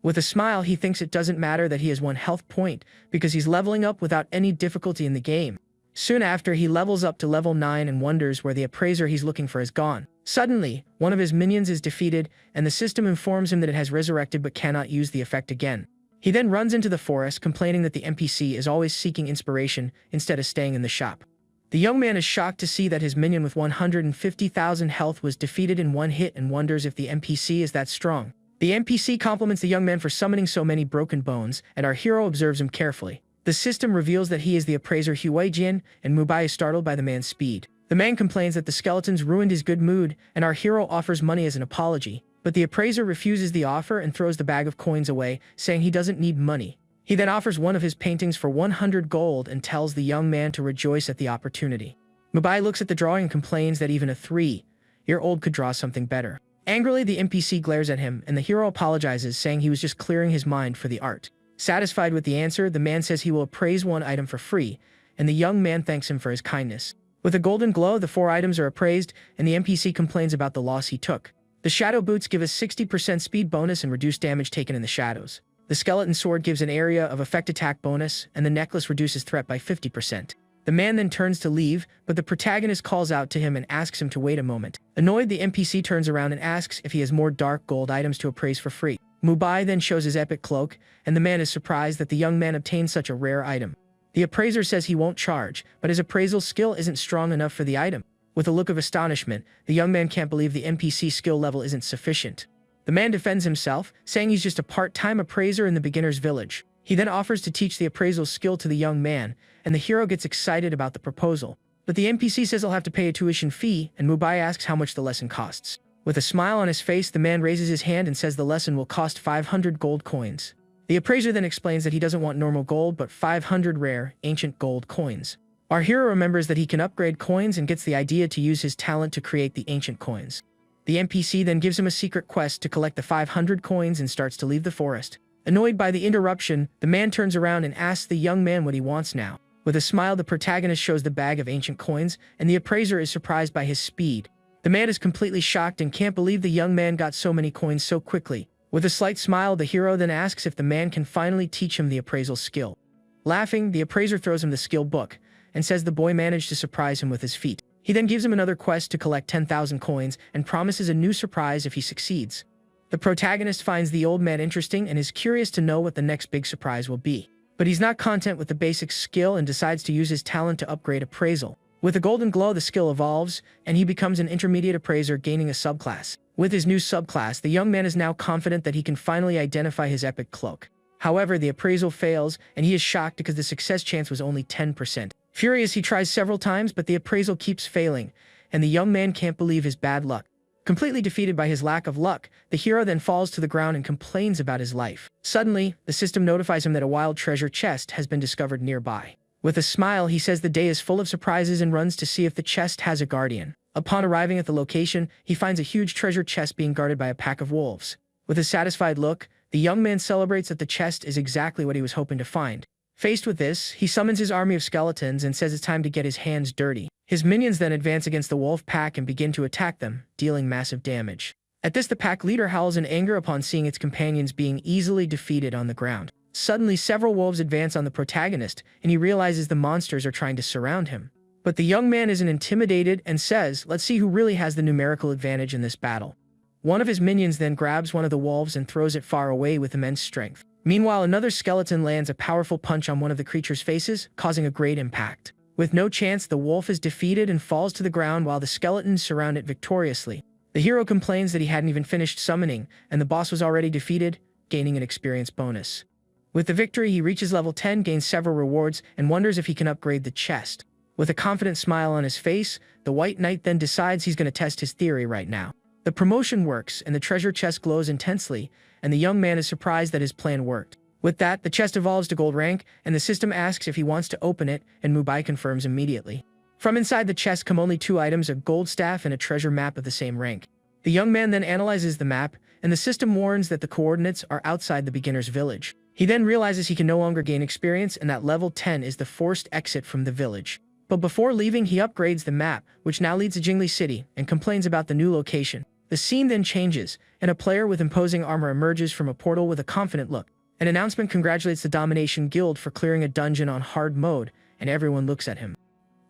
With a smile, he thinks it doesn't matter that he has 1 health point, because he's leveling up without any difficulty in the game. Soon after, he levels up to level 9 and wonders where the appraiser he's looking for is gone. Suddenly, one of his minions is defeated, and the system informs him that it has resurrected but cannot use the effect again. He then runs into the forest, complaining that the NPC is always seeking inspiration instead of staying in the shop. The young man is shocked to see that his minion with 150,000 health was defeated in 1 hit and wonders if the NPC is that strong. The NPC compliments the young man for summoning so many broken bones, and our hero observes him carefully. The system reveals that he is the appraiser Huijian, and Mubai is startled by the man's speed. The man complains that the skeletons ruined his good mood, and our hero offers money as an apology. But the appraiser refuses the offer and throws the bag of coins away, saying he doesn't need money. He then offers one of his paintings for 100 gold and tells the young man to rejoice at the opportunity. Mubai looks at the drawing and complains that even a 3-year-old could draw something better. Angrily, the NPC glares at him, and the hero apologizes, saying he was just clearing his mind for the art. Satisfied with the answer, the man says he will appraise one item for free, and the young man thanks him for his kindness. With a golden glow, the 4 items are appraised, and the NPC complains about the loss he took. The shadow boots give a 60% speed bonus and reduce damage taken in the shadows. The skeleton sword gives an area of effect attack bonus, and the necklace reduces threat by 50%. The man then turns to leave, but the protagonist calls out to him and asks him to wait a moment. Annoyed, the NPC turns around and asks if he has more dark gold items to appraise for free. Mubai then shows his epic cloak, and the man is surprised that the young man obtained such a rare item. The appraiser says he won't charge, but his appraisal skill isn't strong enough for the item. With a look of astonishment, the young man can't believe the NPC skill level isn't sufficient. The man defends himself, saying he's just a part-time appraiser in the beginner's village. He then offers to teach the appraisal skill to the young man, and the hero gets excited about the proposal. But the NPC says he'll have to pay a tuition fee, and Mubai asks how much the lesson costs. With a smile on his face, the man raises his hand and says the lesson will cost 500 gold coins. The appraiser then explains that he doesn't want normal gold, but 500 rare, ancient gold coins. Our hero remembers that he can upgrade coins and gets the idea to use his talent to create the ancient coins. The NPC then gives him a secret quest to collect the 500 coins and starts to leave the forest. Annoyed by the interruption, the man turns around and asks the young man what he wants now. With a smile, the protagonist shows the bag of ancient coins, and the appraiser is surprised by his speed. The man is completely shocked and can't believe the young man got so many coins so quickly. With a slight smile, the hero then asks if the man can finally teach him the appraisal skill. Laughing, the appraiser throws him the skill book, and says the boy managed to surprise him with his feat. He then gives him another quest to collect 10,000 coins and promises a new surprise if he succeeds. The protagonist finds the old man interesting and is curious to know what the next big surprise will be. But he's not content with the basic skill and decides to use his talent to upgrade appraisal. With a golden glow, the skill evolves, and he becomes an intermediate appraiser, gaining a subclass. With his new subclass, the young man is now confident that he can finally identify his epic cloak. However, the appraisal fails, and he is shocked because the success chance was only 10%. Furious, he tries several times, but the appraisal keeps failing, and the young man can't believe his bad luck. Completely defeated by his lack of luck, the hero then falls to the ground and complains about his life. Suddenly, the system notifies him that a wild treasure chest has been discovered nearby. With a smile, he says the day is full of surprises and runs to see if the chest has a guardian. Upon arriving at the location, he finds a huge treasure chest being guarded by a pack of wolves. With a satisfied look, the young man celebrates that the chest is exactly what he was hoping to find. Faced with this, he summons his army of skeletons and says it's time to get his hands dirty. His minions then advance against the wolf pack and begin to attack them, dealing massive damage. At this, the pack leader howls in anger upon seeing its companions being easily defeated on the ground. Suddenly, several wolves advance on the protagonist, and he realizes the monsters are trying to surround him. But the young man isn't intimidated and says, "Let's see who really has the numerical advantage in this battle." One of his minions then grabs one of the wolves and throws it far away with immense strength. Meanwhile, another skeleton lands a powerful punch on one of the creature's faces, causing a great impact. With no chance, the wolf is defeated and falls to the ground while the skeletons surround it victoriously. The hero complains that he hadn't even finished summoning, and the boss was already defeated, gaining an experience bonus. With the victory, he reaches level 10, gains several rewards, and wonders if he can upgrade the chest. With a confident smile on his face, the White Knight then decides he's going to test his theory right now. The promotion works, and the treasure chest glows intensely, and the young man is surprised that his plan worked. With that, the chest evolves to gold rank, and the system asks if he wants to open it, and Mubai confirms immediately. From inside the chest come only 2 items, a gold staff and a treasure map of the same rank. The young man then analyzes the map, and the system warns that the coordinates are outside the beginner's village. He then realizes he can no longer gain experience and that level 10 is the forced exit from the village. But before leaving, he upgrades the map, which now leads to Jingli City, and complains about the new location. The scene then changes, and a player with imposing armor emerges from a portal with a confident look. An announcement congratulates the Domination Guild for clearing a dungeon on hard mode, and everyone looks at him.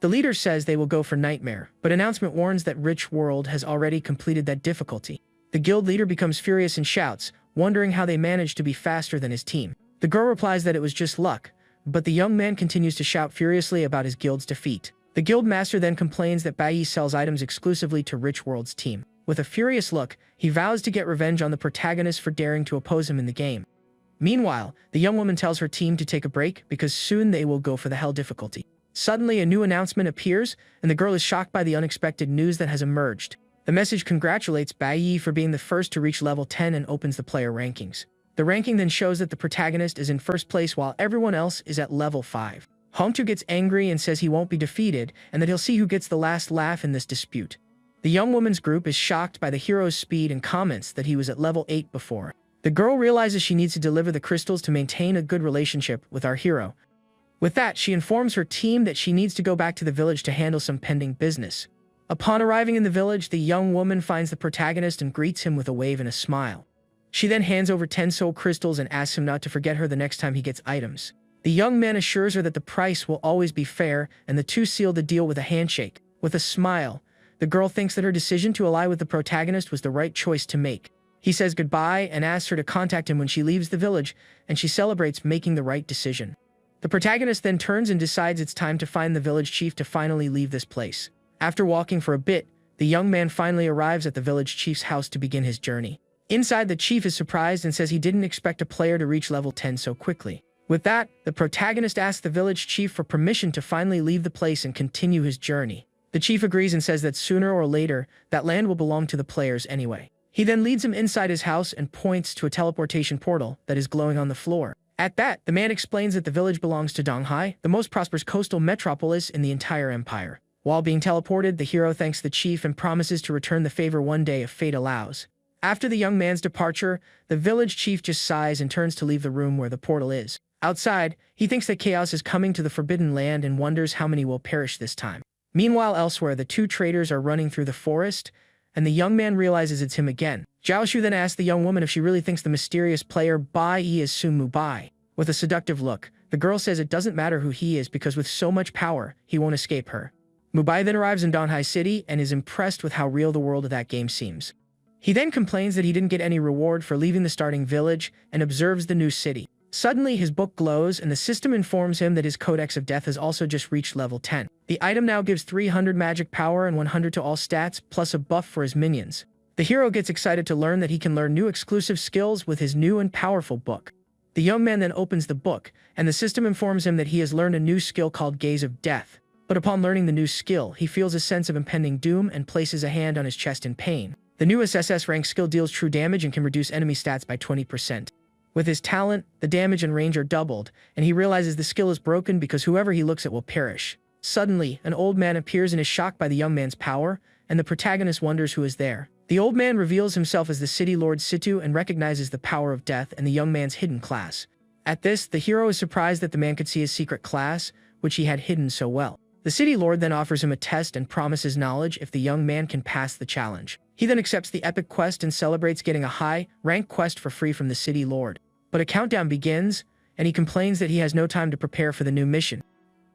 The leader says they will go for Nightmare, but announcement warns that Rich World has already completed that difficulty. The guild leader becomes furious and shouts, wondering how they managed to be faster than his team. The girl replies that it was just luck, but the young man continues to shout furiously about his guild's defeat. The guild master then complains that Bai Yi sells items exclusively to Rich World's team. With a furious look, he vows to get revenge on the protagonist for daring to oppose him in the game. Meanwhile, the young woman tells her team to take a break because soon they will go for the hell difficulty. Suddenly, a new announcement appears, and the girl is shocked by the unexpected news that has emerged. The message congratulates Bai Yi for being the first to reach level 10 and opens the player rankings. The ranking then shows that the protagonist is in first place while everyone else is at level 5. Hongtu gets angry and says he won't be defeated and that he'll see who gets the last laugh in this dispute. The young woman's group is shocked by the hero's speed and comments that he was at level 8 before. The girl realizes she needs to deliver the crystals to maintain a good relationship with our hero. With that, she informs her team that she needs to go back to the village to handle some pending business. Upon arriving in the village, the young woman finds the protagonist and greets him with a wave and a smile. She then hands over 10 soul crystals and asks him not to forget her the next time he gets items. The young man assures her that the price will always be fair, and the two seal the deal with a handshake. With a smile, the girl thinks that her decision to ally with the protagonist was the right choice to make. He says goodbye and asks her to contact him when she leaves the village, and she celebrates making the right decision. The protagonist then turns and decides it's time to find the village chief to finally leave this place. After walking for a bit, the young man finally arrives at the village chief's house to begin his journey. Inside, the chief is surprised and says he didn't expect a player to reach level 10 so quickly. With that, the protagonist asks the village chief for permission to finally leave the place and continue his journey. The chief agrees and says that sooner or later, that land will belong to the players anyway. He then leads him inside his house and points to a teleportation portal that is glowing on the floor. At that, the man explains that the village belongs to Donghai, the most prosperous coastal metropolis in the entire empire. While being teleported, the hero thanks the chief and promises to return the favor one day if fate allows. After the young man's departure, the village chief just sighs and turns to leave the room where the portal is. Outside, he thinks that chaos is coming to the Forbidden Land and wonders how many will perish this time. Meanwhile, elsewhere, the two traders are running through the forest, and the young man realizes it's him again. Zhao then asks the young woman if she really thinks the mysterious player Bai Yi is Sun Mubai. With a seductive look, the girl says it doesn't matter who he is because with so much power, he won't escape her. Mubai then arrives in Donghai City and is impressed with how real the world of that game seems. He then complains that he didn't get any reward for leaving the starting village and observes the new city. Suddenly, his book glows and the system informs him that his Codex of Death has also just reached level 10. The item now gives 300 magic power and 100 to all stats, plus a buff for his minions. The hero gets excited to learn that he can learn new exclusive skills with his new and powerful book. The young man then opens the book, and the system informs him that he has learned a new skill called Gaze of Death. But upon learning the new skill, he feels a sense of impending doom and places a hand on his chest in pain. The new SSS rank skill deals true damage and can reduce enemy stats by 20%. With his talent, the damage and range are doubled, and he realizes the skill is broken because whoever he looks at will perish. Suddenly, an old man appears and is shocked by the young man's power, and the protagonist wonders who is there. The old man reveals himself as the city lord Situ and recognizes the power of death and the young man's hidden class. At this, the hero is surprised that the man could see his secret class, which he had hidden so well. The city lord then offers him a test and promises knowledge if the young man can pass the challenge. He then accepts the epic quest and celebrates getting a high-rank quest for free from the city lord. But a countdown begins, and he complains that he has no time to prepare for the new mission.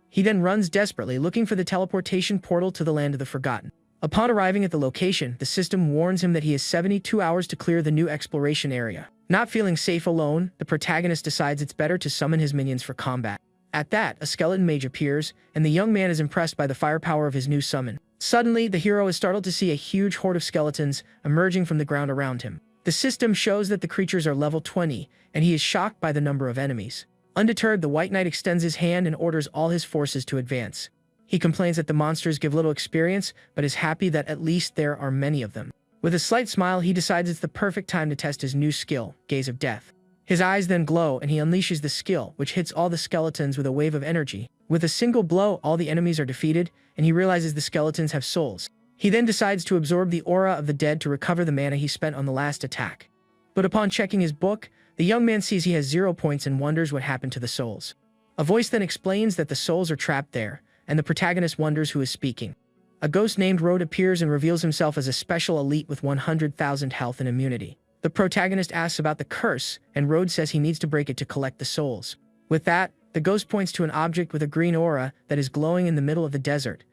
He then runs desperately looking for the teleportation portal to the land of the forgotten. Upon arriving at the location, the system warns him that he has 72 hours to clear the new exploration area. Not feeling safe alone, the protagonist decides it's better to summon his minions for combat. At that, a skeleton mage appears, and the young man is impressed by the firepower of his new summon. Suddenly, the hero is startled to see a huge horde of skeletons emerging from the ground around him. The system shows that the creatures are level 20, and he is shocked by the number of enemies. Undeterred, the White Knight extends his hand and orders all his forces to advance. He complains that the monsters give little experience, but is happy that at least there are many of them. With a slight smile, he decides it's the perfect time to test his new skill, Gaze of Death. His eyes then glow, and he unleashes the skill, which hits all the skeletons with a wave of energy. With a single blow, all the enemies are defeated, and he realizes the skeletons have souls. He then decides to absorb the aura of the dead to recover the mana he spent on the last attack. But upon checking his book, the young man sees he has 0 points and wonders what happened to the souls. A voice then explains that the souls are trapped there, and the protagonist wonders who is speaking. A ghost named Road appears and reveals himself as a special elite with 100,000 health and immunity. The protagonist asks about the curse, and Road says he needs to break it to collect the souls. With that, the ghost points to an object with a green aura that is glowing in the middle of the desert.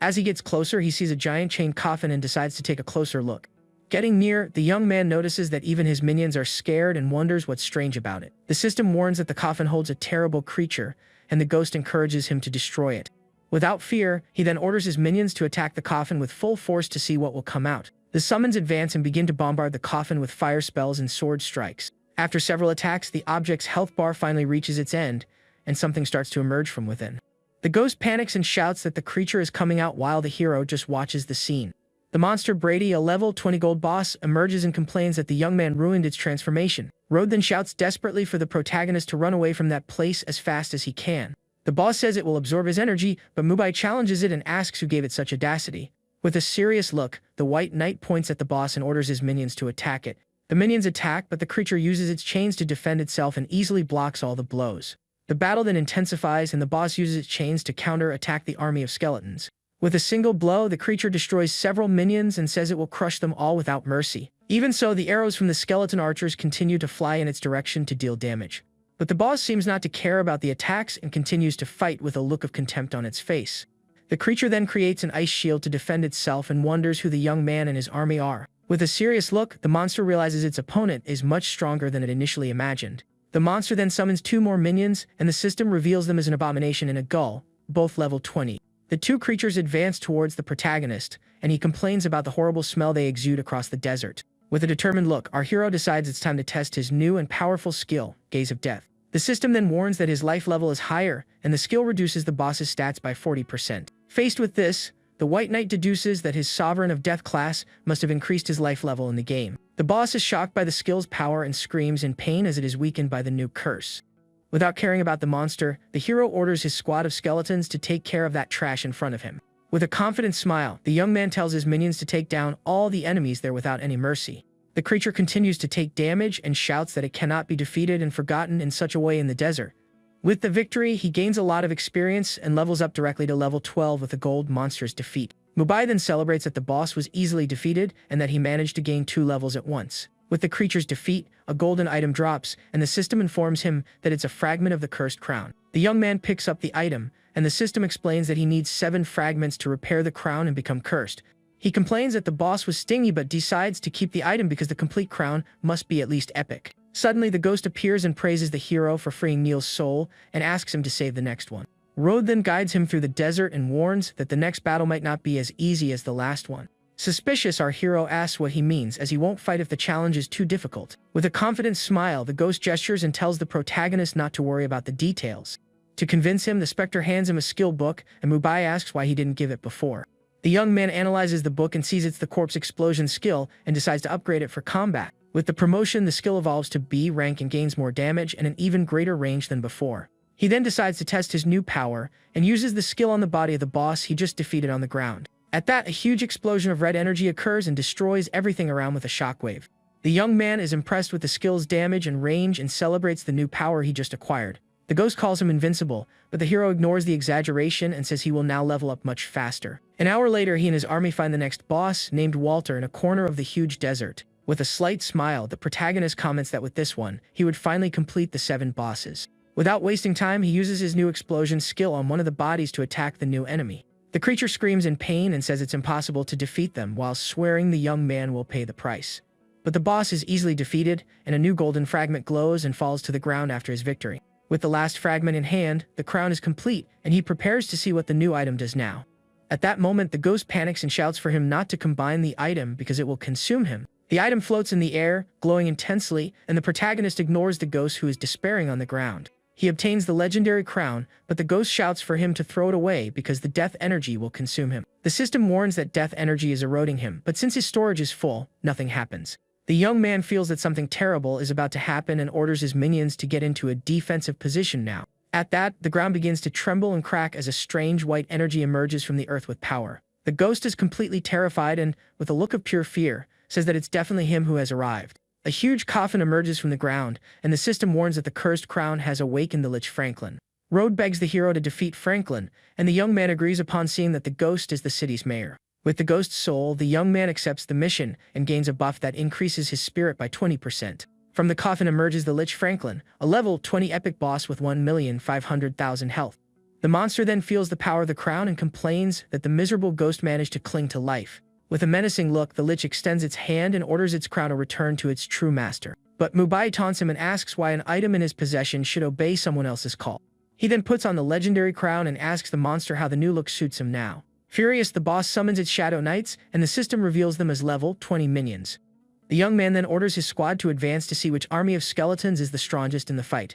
As he gets closer, he sees a giant chain coffin and decides to take a closer look. Getting near, the young man notices that even his minions are scared and wonders what's strange about it. The system warns that the coffin holds a terrible creature, and the ghost encourages him to destroy it. Without fear, he then orders his minions to attack the coffin with full force to see what will come out. The summons advance and begin to bombard the coffin with fire spells and sword strikes. After several attacks, the object's health bar finally reaches its end, and something starts to emerge from within. The ghost panics and shouts that the creature is coming out while the hero just watches the scene. The monster Brady, a level 20 gold boss, emerges and complains that the young man ruined its transformation. Road then shouts desperately for the protagonist to run away from that place as fast as he can. The boss says it will absorb his energy, but Mubai challenges it and asks who gave it such audacity. With a serious look, the White Knight points at the boss and orders his minions to attack it. The minions attack, but the creature uses its chains to defend itself and easily blocks all the blows. The battle then intensifies and the boss uses its chains to counter-attack the army of skeletons. With a single blow, the creature destroys several minions and says it will crush them all without mercy. Even so, the arrows from the skeleton archers continue to fly in its direction to deal damage. But the boss seems not to care about the attacks and continues to fight with a look of contempt on its face. The creature then creates an ice shield to defend itself and wonders who the young man and his army are. With a serious look, the monster realizes its opponent is much stronger than it initially imagined. The monster then summons 2 more minions, and the system reveals them as an abomination and a gull, both level 20. The 2 creatures advance towards the protagonist, and he complains about the horrible smell they exude across the desert. With a determined look, our hero decides it's time to test his new and powerful skill, Gaze of Death. The system then warns that his life level is higher, and the skill reduces the boss's stats by 40%. Faced with this, the White Knight deduces that his Sovereign of Death class must have increased his life level in the game. The boss is shocked by the skill's power and screams in pain as it is weakened by the new curse. Without caring about the monster, the hero orders his squad of skeletons to take care of that trash in front of him. With a confident smile, the young man tells his minions to take down all the enemies there without any mercy. The creature continues to take damage and shouts that it cannot be defeated and forgotten in such a way in the desert. With the victory, he gains a lot of experience and levels up directly to level 12 with the gold monster's defeat. Mubai then celebrates that the boss was easily defeated and that he managed to gain 2 levels at once. With the creature's defeat, a golden item drops, and the system informs him that it's a fragment of the cursed crown. The young man picks up the item, and the system explains that he needs 7 fragments to repair the crown and become cursed. He complains that the boss was stingy but decides to keep the item because the complete crown must be at least epic. Suddenly, the ghost appears and praises the hero for freeing Neil's soul and asks him to save the next one. Road then guides him through the desert and warns that the next battle might not be as easy as the last one. Suspicious, our hero asks what he means, as he won't fight if the challenge is too difficult. With a confident smile, the ghost gestures and tells the protagonist not to worry about the details. To convince him, the specter hands him a skill book, and Mubai asks why he didn't give it before. The young man analyzes the book and sees it's the corpse explosion skill and decides to upgrade it for combat. With the promotion, the skill evolves to B rank and gains more damage and an even greater range than before. He then decides to test his new power and uses the skill on the body of the boss he just defeated on the ground. At that, a huge explosion of red energy occurs and destroys everything around with a shockwave. The young man is impressed with the skill's damage and range and celebrates the new power he just acquired. The ghost calls him invincible, but the hero ignores the exaggeration and says he will now level up much faster. An hour later, he and his army find the next boss, named Walter, in a corner of the huge desert. With a slight smile, the protagonist comments that with this one, he would finally complete the 7 bosses. Without wasting time, he uses his new explosion skill on one of the bodies to attack the new enemy. The creature screams in pain and says it's impossible to defeat them, while swearing the young man will pay the price. But the boss is easily defeated, and a new golden fragment glows and falls to the ground after his victory. With the last fragment in hand, the crown is complete, and he prepares to see what the new item does now. At that moment, the ghost panics and shouts for him not to combine the item because it will consume him. The item floats in the air, glowing intensely, and the protagonist ignores the ghost who is despairing on the ground. He obtains the legendary crown, but the ghost shouts for him to throw it away because the death energy will consume him. The system warns that death energy is eroding him, but since his storage is full, nothing happens. The young man feels that something terrible is about to happen and orders his minions to get into a defensive position now. At that, the ground begins to tremble and crack as a strange white energy emerges from the earth with power. The ghost is completely terrified and, with a look of pure fear, says that it's definitely him who has arrived. A huge coffin emerges from the ground, and the system warns that the cursed crown has awakened the Lich Franklin. Road begs the hero to defeat Franklin, and the young man agrees upon seeing that the ghost is the city's mayor. With the ghost's soul, the young man accepts the mission and gains a buff that increases his spirit by 20%. From the coffin emerges the Lich Franklin, a level 20 epic boss with 1,500,000 health. The monster then feels the power of the crown and complains that the miserable ghost managed to cling to life. With a menacing look, the Lich extends its hand and orders its crown to return to its true master. But Mubai taunts him and asks why an item in his possession should obey someone else's call. He then puts on the legendary crown and asks the monster how the new look suits him now. Furious, the boss summons its Shadow Knights, and the system reveals them as level 20 minions. The young man then orders his squad to advance to see which army of skeletons is the strongest in the fight.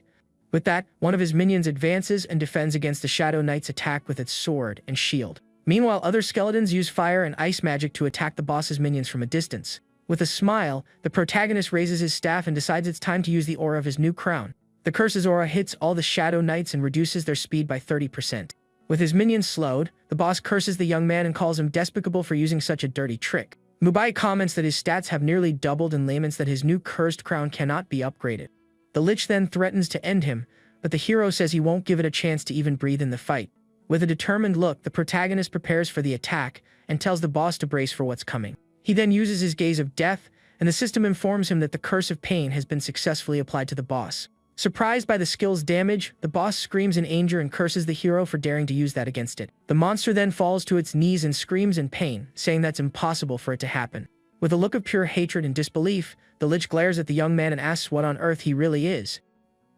With that, one of his minions advances and defends against the Shadow Knight's attack with its sword and shield. Meanwhile, other skeletons use fire and ice magic to attack the boss's minions from a distance. With a smile, the protagonist raises his staff and decides it's time to use the aura of his new crown. The curse's aura hits all the Shadow Knights and reduces their speed by 30%. With his minions slowed, the boss curses the young man and calls him despicable for using such a dirty trick. Mubai comments that his stats have nearly doubled and laments that his new cursed crown cannot be upgraded. The Lich then threatens to end him, but the hero says he won't give it a chance to even breathe in the fight. With a determined look, the protagonist prepares for the attack and tells the boss to brace for what's coming. He then uses his gaze of death, and the system informs him that the curse of pain has been successfully applied to the boss. Surprised by the skill's damage, the boss screams in anger and curses the hero for daring to use that against it. The monster then falls to its knees and screams in pain, saying that's impossible for it to happen. With a look of pure hatred and disbelief, the Lich glares at the young man and asks what on earth he really is.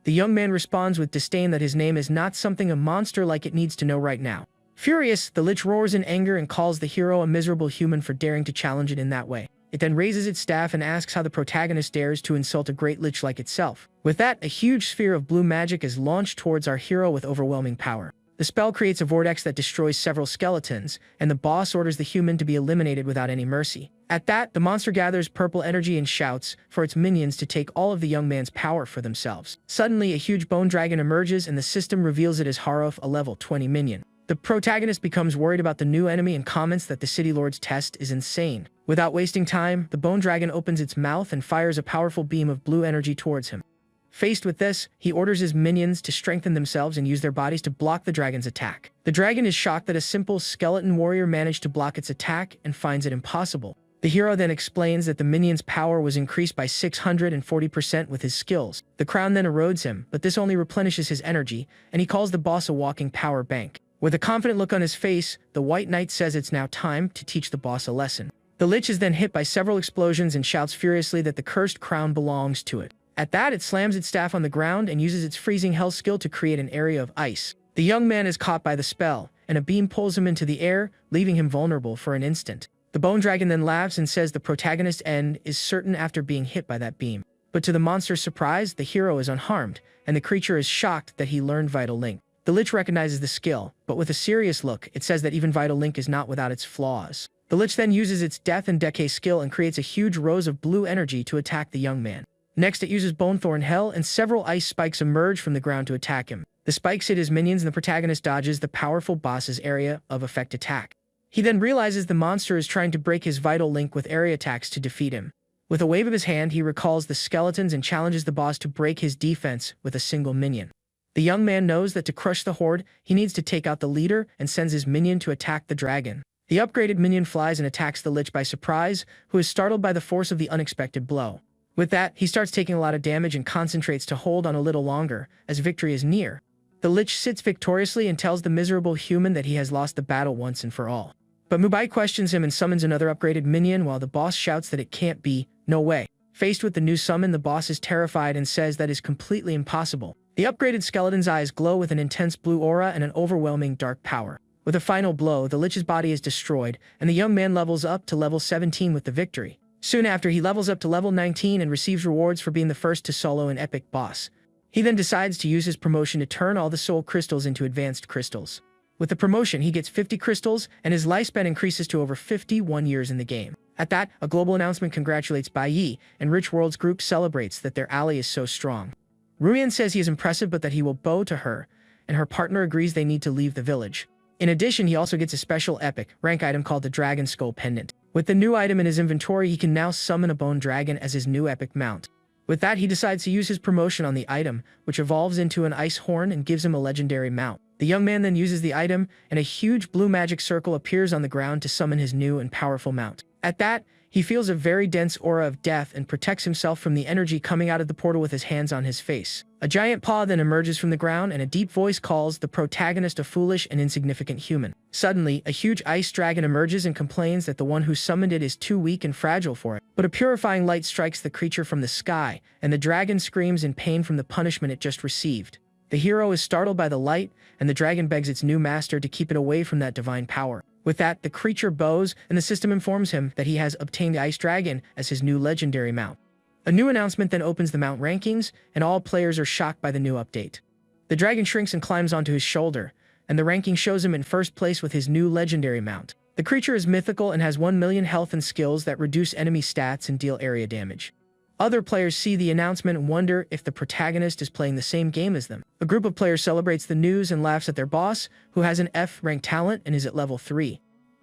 The young man responds with disdain that his name is not something a monster like it needs to know right now. Furious, the Lich roars in anger and calls the hero a miserable human for daring to challenge it in that way. It then raises its staff and asks how the protagonist dares to insult a great lich like itself. With that, a huge sphere of blue magic is launched towards our hero with overwhelming power. The spell creates a vortex that destroys several skeletons, and the boss orders the human to be eliminated without any mercy. At that, the monster gathers purple energy and shouts for its minions to take all of the young man's power for themselves. Suddenly, a huge bone dragon emerges and the system reveals it as Haroth, a level 20 minion. The protagonist becomes worried about the new enemy and comments that the City Lord's test is insane. Without wasting time, the bone dragon opens its mouth and fires a powerful beam of blue energy towards him. Faced with this, he orders his minions to strengthen themselves and use their bodies to block the dragon's attack. The dragon is shocked that a simple skeleton warrior managed to block its attack and finds it impossible. The hero then explains that the minion's power was increased by 640% with his skills. The crown then erodes him, but this only replenishes his energy, and he calls the boss a walking power bank. With a confident look on his face, the White Knight says it's now time to teach the boss a lesson. The Lich is then hit by several explosions and shouts furiously that the cursed crown belongs to it. At that, it slams its staff on the ground and uses its freezing hell skill to create an area of ice. The young man is caught by the spell, and a beam pulls him into the air, leaving him vulnerable for an instant. The bone dragon then laughs and says the protagonist's end is certain after being hit by that beam. But to the monster's surprise, the hero is unharmed, and the creature is shocked that he learned Vital Link. The Lich recognizes the skill, but with a serious look, it says that even Vital Link is not without its flaws. The Lich then uses its Death and Decay skill and creates a huge rose of blue energy to attack the young man. Next, it uses Bonethorn Hell, and several ice spikes emerge from the ground to attack him. The spikes hit his minions, and the protagonist dodges the powerful boss's area of effect attack. He then realizes the monster is trying to break his Vital Link with area attacks to defeat him. With a wave of his hand, he recalls the skeletons and challenges the boss to break his defense with a single minion. The young man knows that to crush the horde, he needs to take out the leader and sends his minion to attack the dragon. The upgraded minion flies and attacks the Lich by surprise, who is startled by the force of the unexpected blow. With that, he starts taking a lot of damage and concentrates to hold on a little longer, as victory is near. The Lich sits victoriously and tells the miserable human that he has lost the battle once and for all. But Mubai questions him and summons another upgraded minion while the boss shouts that it can't be, no way. Faced with the new summon, the boss is terrified and says that is completely impossible. The upgraded skeleton's eyes glow with an intense blue aura and an overwhelming dark power. With a final blow, the Lich's body is destroyed, and the young man levels up to level 17 with the victory. Soon after, he levels up to level 19 and receives rewards for being the first to solo an epic boss. He then decides to use his promotion to turn all the soul crystals into advanced crystals. With the promotion, he gets 50 crystals, and his lifespan increases to over 51 years in the game. At that, a global announcement congratulates Bai Yi, and Rich Worlds Group celebrates that their ally is so strong. Ruyan says he is impressive but that he will bow to her, and her partner agrees they need to leave the village. In addition, he also gets a special epic rank item called the Dragon Skull Pendant. With the new item in his inventory, he can now summon a bone dragon as his new epic mount. With that, he decides to use his promotion on the item, which evolves into an ice horn and gives him a legendary mount. The young man then uses the item, and a huge blue magic circle appears on the ground to summon his new and powerful mount. At that, he feels a very dense aura of death and protects himself from the energy coming out of the portal with his hands on his face. A giant paw then emerges from the ground, and a deep voice calls the protagonist a foolish and insignificant human. Suddenly, a huge ice dragon emerges and complains that the one who summoned it is too weak and fragile for it. But a purifying light strikes the creature from the sky, and the dragon screams in pain from the punishment it just received. The hero is startled by the light, and the dragon begs its new master to keep it away from that divine power. With that, the creature bows, and the system informs him that he has obtained the Ice Dragon as his new legendary mount. A new announcement then opens the mount rankings, and all players are shocked by the new update. The dragon shrinks and climbs onto his shoulder, and the ranking shows him in first place with his new legendary mount. The creature is mythical and has 1 million health and skills that reduce enemy stats and deal area damage. Other players see the announcement and wonder if the protagonist is playing the same game as them. A group of players celebrates the news and laughs at their boss, who has an F-rank talent and is at level 3.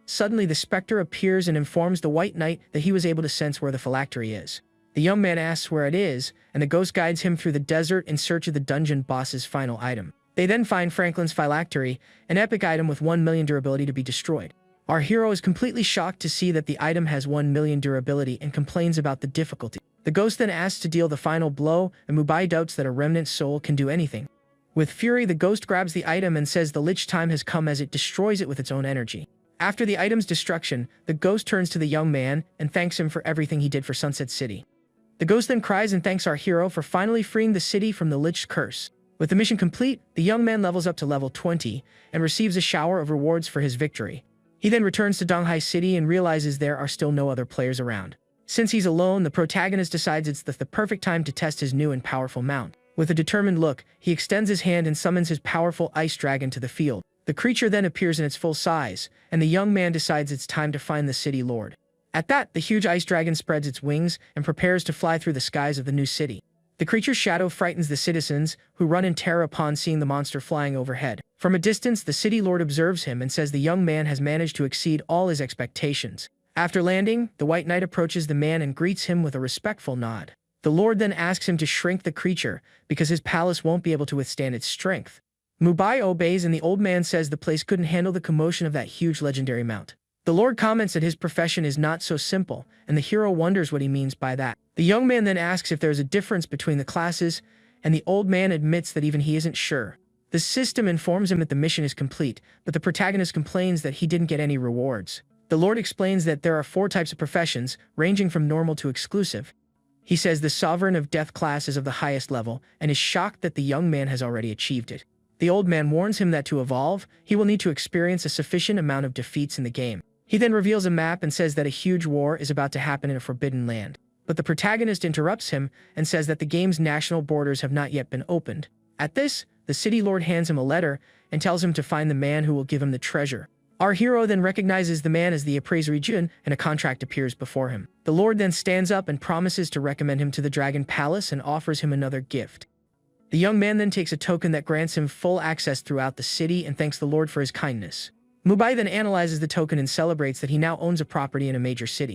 Suddenly, the specter appears and informs the White Knight that he was able to sense where the phylactery is. The young man asks where it is, and the ghost guides him through the desert in search of the dungeon boss's final item. They then find Franklin's phylactery, an epic item with 1 million durability to be destroyed. Our hero is completely shocked to see that the item has 1 million durability and complains about the difficulty. The ghost then asks to deal the final blow, and Mubai doubts that a remnant soul can do anything. With fury, the ghost grabs the item and says the lich time has come as it destroys it with its own energy. After the item's destruction, the ghost turns to the young man and thanks him for everything he did for Sunset City. The ghost then cries and thanks our hero for finally freeing the city from the lich curse. With the mission complete, the young man levels up to level 20 and receives a shower of rewards for his victory. He then returns to Donghai City and realizes there are still no other players around. Since he's alone, the protagonist decides it's the perfect time to test his new and powerful mount. With a determined look, he extends his hand and summons his powerful ice dragon to the field. The creature then appears in its full size, and the young man decides it's time to find the city lord. At that, the huge ice dragon spreads its wings and prepares to fly through the skies of the new city. The creature's shadow frightens the citizens, who run in terror upon seeing the monster flying overhead. From a distance, the city lord observes him and says the young man has managed to exceed all his expectations. After landing, the White Knight approaches the man and greets him with a respectful nod. The lord then asks him to shrink the creature, because his palace won't be able to withstand its strength. Mubai obeys, and the old man says the place couldn't handle the commotion of that huge legendary mount. The lord comments that his profession is not so simple, and the hero wonders what he means by that. The young man then asks if there is a difference between the classes, and the old man admits that even he isn't sure. The system informs him that the mission is complete, but the protagonist complains that he didn't get any rewards. The lord explains that there are 4 types of professions, ranging from normal to exclusive. He says the Sovereign of Death class is of the highest level, and is shocked that the young man has already achieved it. The old man warns him that to evolve, he will need to experience a sufficient amount of defeats in the game. He then reveals a map and says that a huge war is about to happen in a forbidden land. But the protagonist interrupts him and says that the game's national borders have not yet been opened. At this, the city lord hands him a letter and tells him to find the man who will give him the treasure. Our hero then recognizes the man as the appraiser Jun, and a contract appears before him. The lord then stands up and promises to recommend him to the Dragon Palace and offers him another gift. The young man then takes a token that grants him full access throughout the city and thanks the lord for his kindness. Mubai then analyzes the token and celebrates that he now owns a property in a major city.